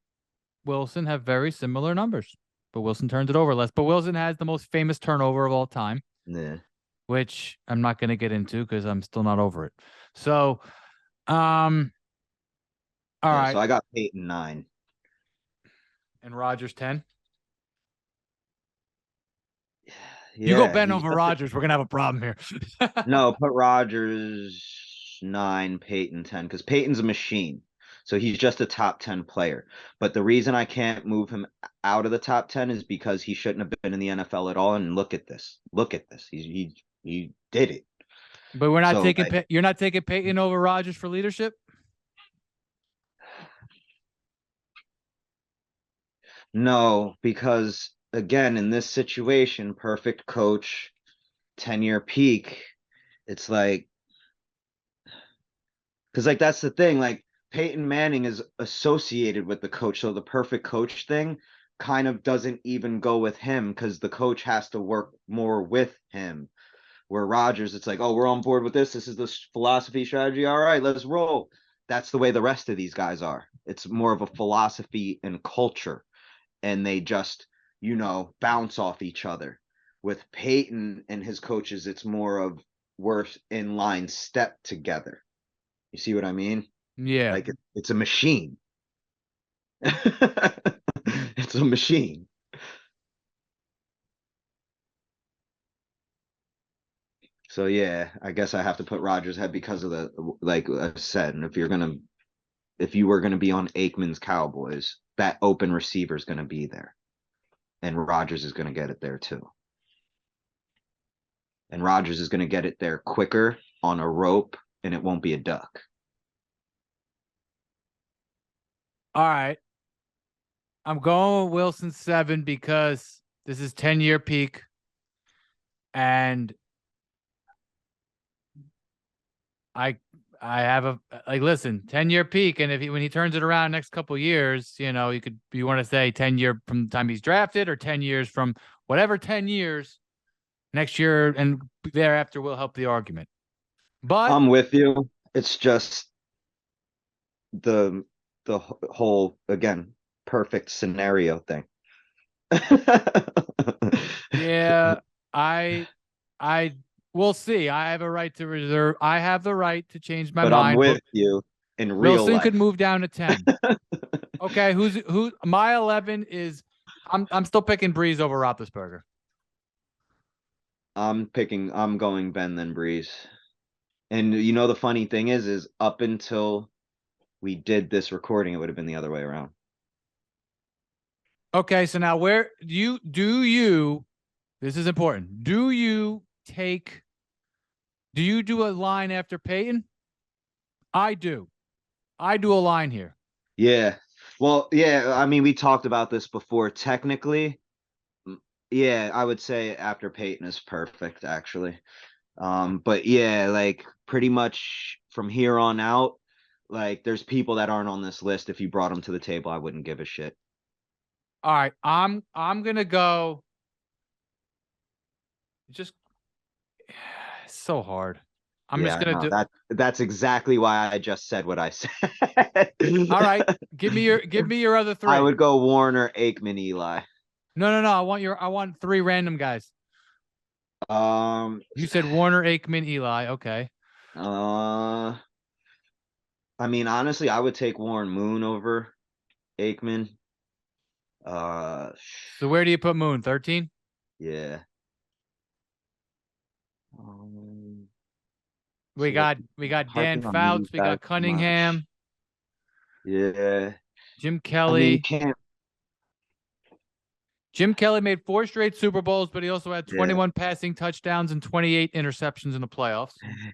Wilson have very similar numbers, but Wilson turns it over less. But Wilson has the most famous turnover of all time, Yeah. which I'm not going to get into because I'm still not over it. So, all Yeah, right. so I got Peyton 9. And Rogers 10. You go Yeah, Ben he's over just Rogers, we're gonna have a problem here. no, put Rogers 9, Peyton 10, because Peyton's a machine. So he's just a top 10 player. But the reason I can't move him out of the top 10 is because he shouldn't have been in the NFL at all. And look at this. Look at this. He did it. But we're not So taking you're not taking Peyton over Rogers for leadership? No, because again, in this situation, perfect coach, 10-year peak, it's like, because like that's the thing, like Peyton Manning is associated with the coach, so the perfect coach thing kind of doesn't even go with him because the coach has to work more with him. Where Rodgers, it's like, oh, we're on board with this. This is the philosophy, strategy. All right, let's roll. That's the way the rest of these guys are. It's more of a philosophy and culture, and they just, bounce off each other. With Peyton and his coaches, it's more of we're in line step together. You see what I mean? Yeah. Like it's a machine. It's a machine. So yeah, I guess I have to put Rodgers ahead because of the, like I said, and if you were gonna be on Aikman's Cowboys, that open receiver is gonna be there, and Rodgers is gonna get it there too. And Rodgers is gonna get it there quicker on a rope, and it won't be a duck. All right. I'm going with Wilson 7 because this is 10-year peak. And I have a listen, 10-year peak, and when he turns it around next couple years, you want to say 10-year from the time he's drafted or 10 years from whatever 10 years next year and thereafter will help the argument. But I'm with you. It's just the whole, again, perfect scenario thing. yeah, I I we'll see. I have a right to reserve. I have the right to change my But I'm mind. with you in real Wilson could life. move down to 10. Okay, who my 11 is I'm still picking Breeze over Roethlisberger. I'm going Ben then Breeze. And the funny thing is up until we did this recording, it would have been the other way around. Okay, so now where do you this is important. Do you do a line after Peyton? I do. I do a line here. Yeah. Well, yeah, I mean, we talked about this before. Technically, yeah, I would say after Peyton is perfect, actually. But yeah, like pretty much from here on out, like there's people that aren't on this list. If you brought them to the table, I wouldn't give a shit. All right, I'm gonna go. Just it's so hard. I'm just Yeah, gonna no, do. that's exactly why I just said what I said. All right, give me your other I three. would go Warner, Aikman, Eli. No. I want three random guys. Um, You said Warner, Aikman, Eli. Okay. uh, I mean, honestly, I would take Warren Moon over Aikman. Uh, So where do you put Moon? 13? yeah. Um, We see, like got Dan harping on these Fouts, we guys got too much. Cunningham, Yeah. Jim I mean, you Kelly. can't. Jim Kelly made 4 straight Super Bowls, but he also had Yeah. 21 passing touchdowns and 28 interceptions in the playoffs. And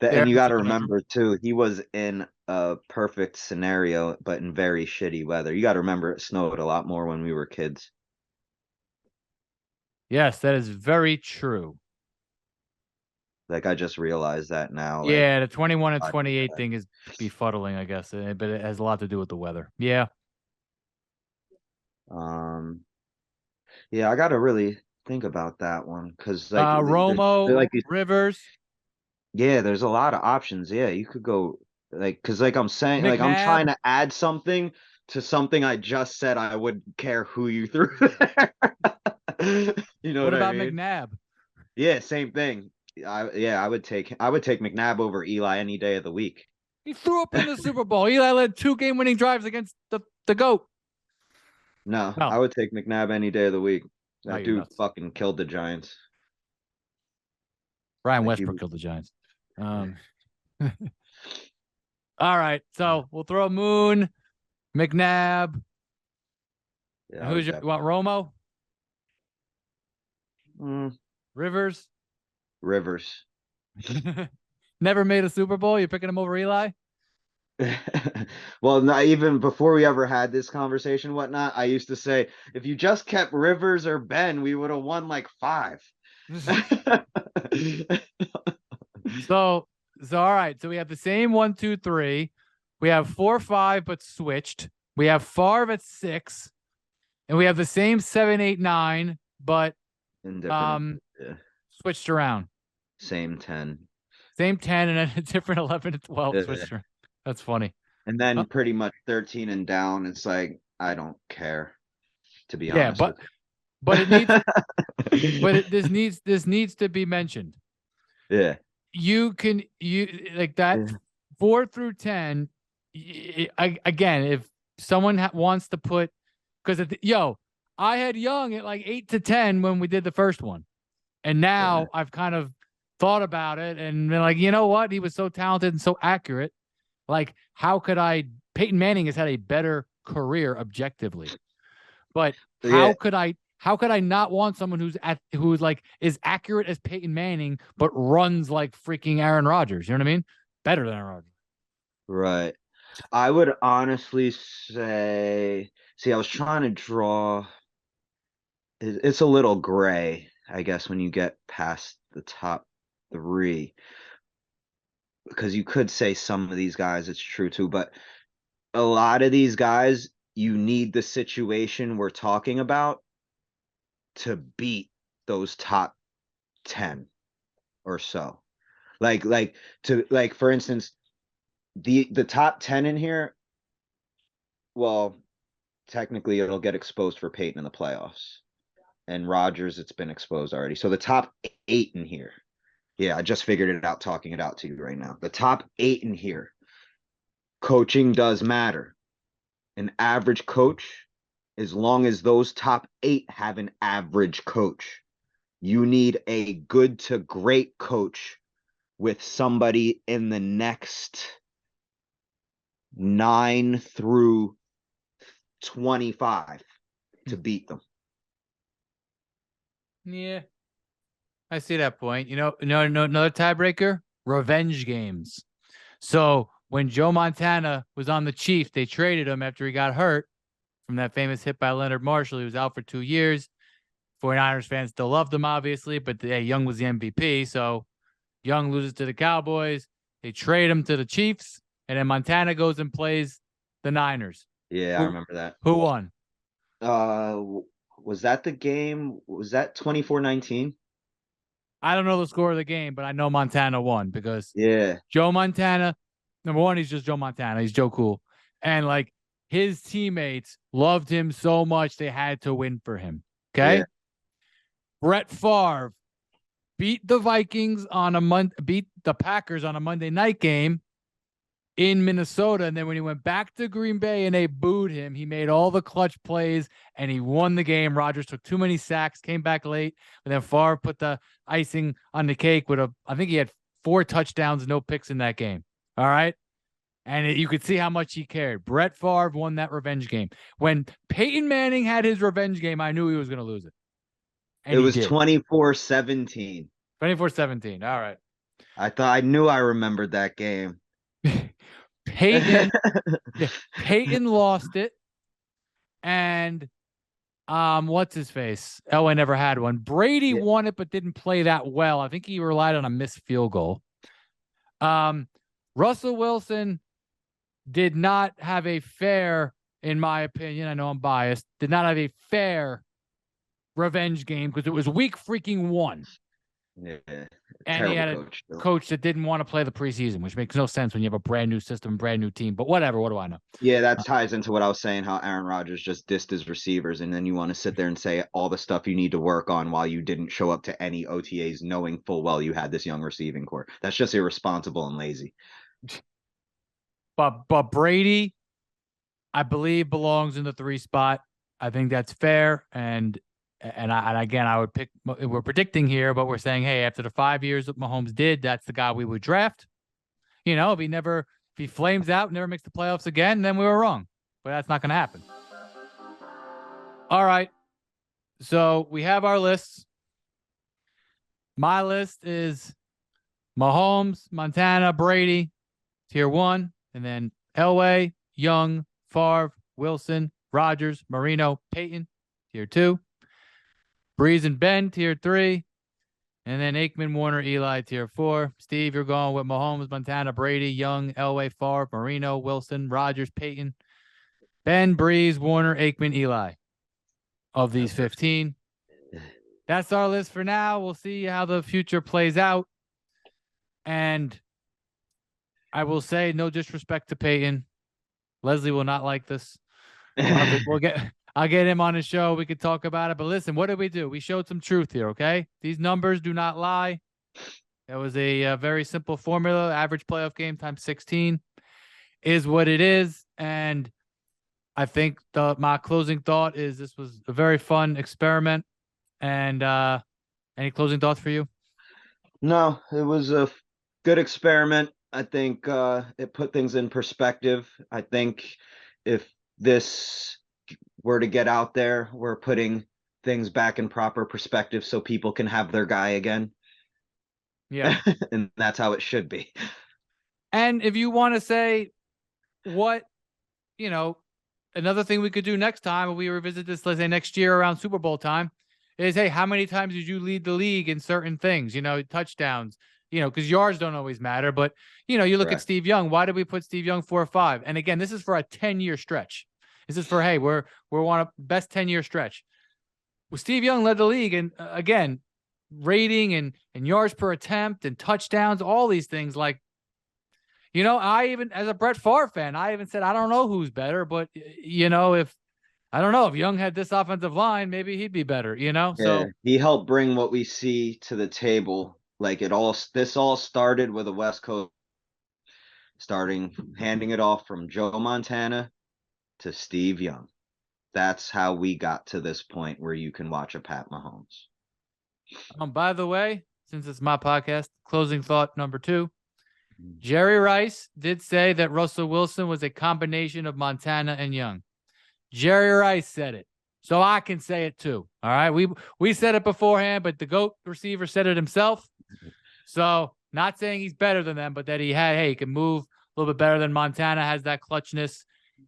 There you with got the to conundrum. remember too, he was in a perfect scenario, but in very shitty weather. You got to remember it snowed a lot more when we were kids. Yes, that is very true. Like I just realized that now. Like, Yeah, the 21 and I 28 forgot. thing is befuddling, I guess, but it has a lot to do with the weather. Yeah. um, yeah, I got to really think about that one because like Romo, like Rivers, yeah, there's a lot of options. Yeah, you could go like because like I'm saying, like I'm McNabb. trying to add something to something I just said I wouldn't care who you threw there. You know What what I about mean? McNabb? Yeah, same thing. I would take McNabb over Eli any day of the week. He threw up in the Super Bowl. Eli led 2 game-winning drives against the GOAT. No, No, I would take McNabb any day of the week. no, That you're dude nuts. fucking killed the Giants. Brian Like he Westbrook was, killed the Giants. All right, so we'll throw Moon, McNabb, yeah, and I would you want definitely. Romo, Mm, Rivers? Rivers. Never made a Super Bowl. You're picking him over Eli? Well, not even before we ever had this conversation, whatnot, I used to say, if you just kept Rivers or Ben, we would have won like 5. So, all right. So we have the same 1, 2, 3. We have 4, 5, but switched. We have Favre at 6, and we have the same 7, 8, 9, but Indifferent. Yeah. switched around. Same 10. Same 10, and then a different 11 and 12 Yeah. switched around. That's funny. And then pretty much 13 and down, it's like, I don't care, to be Yeah, honest with but it needs, you. this needs to be mentioned. Yeah. You like that Yeah. 4 through 10. Again, if someone wants to put, because I had Young at like 8 to 10 when we did the first one, and now I've kind of thought about it and been like, you know what? He was so talented and so accurate. Like, how could I? Peyton Manning has had a better career objectively, but how could I? How could I not want someone who's like is accurate as Peyton Manning, but runs like freaking Aaron Rodgers? You know what I mean? Better than Aaron Rodgers. Right. I would honestly say, see, I was trying to draw. It's a little gray, I guess, when you get past the top 3, because you could say some of these guys, it's true too, but a lot of these guys, you need the situation we're talking about to beat those top 10 or so. Like for instance, the top 10 in here, well, technically it'll get exposed for Peyton in the playoffs. And Rodgers, it's been exposed already. So the top 8 in here. Yeah, I just figured it out talking it out to you right now. The top 8 in here. Coaching does matter. An average coach, as long as those top 8 have an average coach. You need a good to great coach with somebody in the next 9 through 25 to beat them. Yeah, I see that point. No, another tiebreaker: revenge games. So when Joe Montana was on the Chiefs, they traded him after he got hurt from that famous hit by Leonard Marshall. He was out for 2 years. 49ers fans still loved him, obviously, but Young was the MVP. So Young loses to the Cowboys. They trade him to the Chiefs, and then Montana goes and plays the Niners. Yeah, I remember that. Who won? Was that the game? Was that 24-19? I don't know the score of the game, but I know Montana won because Yeah. Joe Montana, number one, he's just Joe Montana. He's Joe Cool. And like his teammates loved him so much they had to win for him. Okay. Yeah. Brett Favre beat the Vikings beat the Packers on a Monday night game in Minnesota. And then when he went back to Green Bay and they booed him, he made all the clutch plays and he won the game. Rodgers took too many sacks, came back late, and then Favre put the icing on the cake with I think he had 4 touchdowns, no picks in that game. All right. And you could see how much he cared. Brett Favre won that revenge game. When Peyton Manning had his revenge game, I knew he was going to lose it. And it was 24-17. 24-17. All right. I knew I remembered that game. Peyton lost it. And what's his face? Elway never had one. Brady won it, but didn't play that well. I think he relied on a missed field goal. Russell Wilson did not have a fair, in my opinion, I know I'm biased, did not have a fair revenge game because it was week freaking 1. Yeah. And he had a coach that didn't want to play the preseason, which makes no sense when you have a brand new system, brand new team. But whatever, what do I know? Yeah, that ties into what I was saying, how Aaron Rodgers just dissed his receivers, and then you want to sit there and say all the stuff you need to work on while you didn't show up to any OTAs knowing full well you had this young receiving core. That's just irresponsible and lazy. But Brady, I believe, belongs in the 3 spot. I think that's fair. And again, I would pick. We're predicting here, but we're saying, hey, after the 5 years that Mahomes did, that's the guy we would draft. If he flames out, never makes the playoffs again, then we were wrong. But that's not going to happen. All right. So we have our lists. My list is Mahomes, Montana, Brady, tier 1, and then Elway, Young, Favre, Wilson, Rodgers, Marino, Peyton, tier 2. Breeze and Ben, tier 3. And then Aikman, Warner, Eli, tier 4. Steve, you're going with Mahomes, Montana, Brady, Young, Elway, Favre, Marino, Wilson, Rodgers, Peyton, Ben, Breeze, Warner, Aikman, Eli. Of these 15. That's our list for now. We'll see how the future plays out. And I will say, no disrespect to Peyton. Leslie will not like this. I'll get him on the show. We could talk about it. But listen, what did we do? We showed some truth here, okay? These numbers do not lie. It was a very simple formula. Average playoff game times 16 is what it is. And I think my closing thought is this was a very fun experiment. And any closing thoughts for you? No, it was a good experiment. I think it put things in perspective. I think if this were to get out there, we're putting things back in proper perspective so people can have their guy again. Yeah. And that's how it should be. And if you want to say what, another thing we could do next time when we revisit this, let's say next year around Super Bowl time, is, hey, how many times did you lead the league in certain things? Touchdowns, because yards don't always matter. But, you look at Steve Young. Why did we put Steve Young 4 or 5? And again, this is for a 10-year stretch. This is for, hey, we're on a best 10-year stretch. Well, Steve Young led the league. And again, rating and yards per attempt and touchdowns, all these things. Like, I even, as a Brett Favre fan, I even said, I don't know who's better, but, if Young had this offensive line, maybe he'd be better, Yeah, So he helped bring what we see to the table. Like this all started with a West Coast handing it off from Joe Montana to Steve Young. That's how we got to this point where you can watch a Pat Mahomes. By the way, since it's my podcast, closing thought number 2. Jerry Rice did say that Russell Wilson was a combination of Montana and Young. Jerry Rice said it, so I can say it too. All right, we said it beforehand, but the GOAT receiver said it himself. So not saying he's better than them, but that he can move a little bit better than Montana, has that clutchness,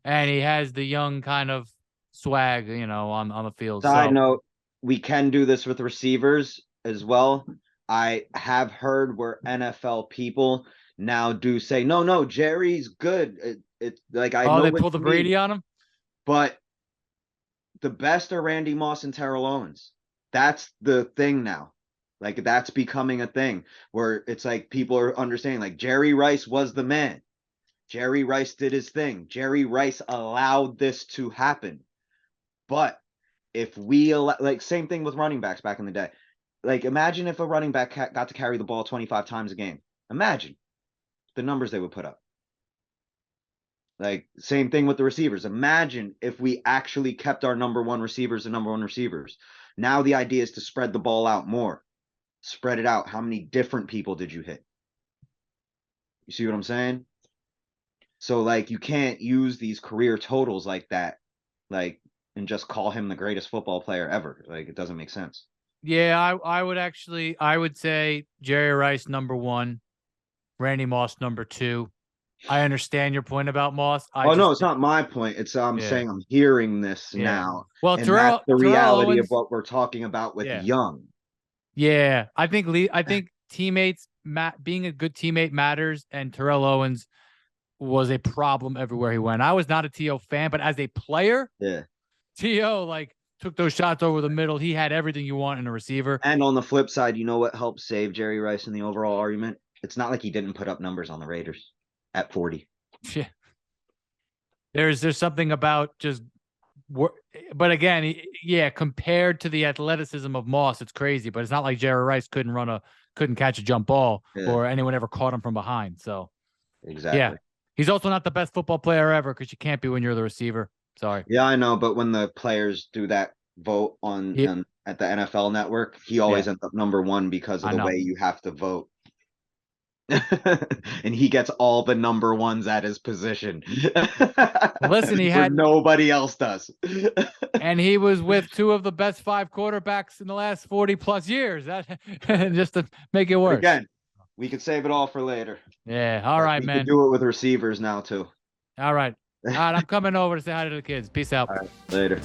and he has the Young kind of swag, on the field. Side note, we can do this with receivers as well. I have heard where NFL people now do say, no, Jerry's good. It's like I know they pulled the Brady on him. But the best are Randy Moss and Terrell Owens. That's the thing now. Like, that's becoming a thing where it's like people are understanding, like, Jerry Rice was the man. Jerry Rice did his thing. Jerry Rice allowed this to happen. But if we like, same thing with running backs back in the day. Like, imagine if a running back got to carry the ball 25 times a game. Imagine the numbers they would put up. Like, same thing with the receivers. Imagine if we actually kept our number one receivers. Now the idea is to spread the ball out more. Spread it out. How many different people did you hit? You see what I'm saying? So, like, you can't use these career totals like that, like, and just call him the greatest football player ever. Like, it doesn't make sense. Yeah, I would say Jerry Rice number 1, Randy Moss number 2. I understand your point about Moss. No, it's not my point. It's I'm saying I'm hearing this now. Well, and Terrell, that's the reality Owens, of what we're talking about with Young. Yeah, I think teammates, being a good teammate matters, and Terrell Owens was a problem everywhere he went. I was not a T.O. fan, but as a player, T.O. took those shots over the middle. He had everything you want in a receiver. And on the flip side, you know what helped save Jerry Rice in the overall argument? It's not like he didn't put up numbers on the Raiders at 40. Yeah. There's something about just, but again, compared to the athleticism of Moss, it's crazy. But it's not like Jerry Rice couldn't catch a jump ball or anyone ever caught him from behind. So exactly. Yeah, he's also not the best football player ever, because you can't be when you're the receiver. Sorry. Yeah, I know, but when the players do that vote at the NFL Network, he always ends up number 1 because of the way you have to vote. And he gets all the number 1s at his position. Listen, he had nobody else does. And he was with 2 of the best 5 quarterbacks in the last 40 plus years. That just to make it worse. Again, we could save it all for later. Yeah, all right, we man. could do it with receivers now too. All right. All right. I'm coming over to say hi to the kids. Peace out. All right, later.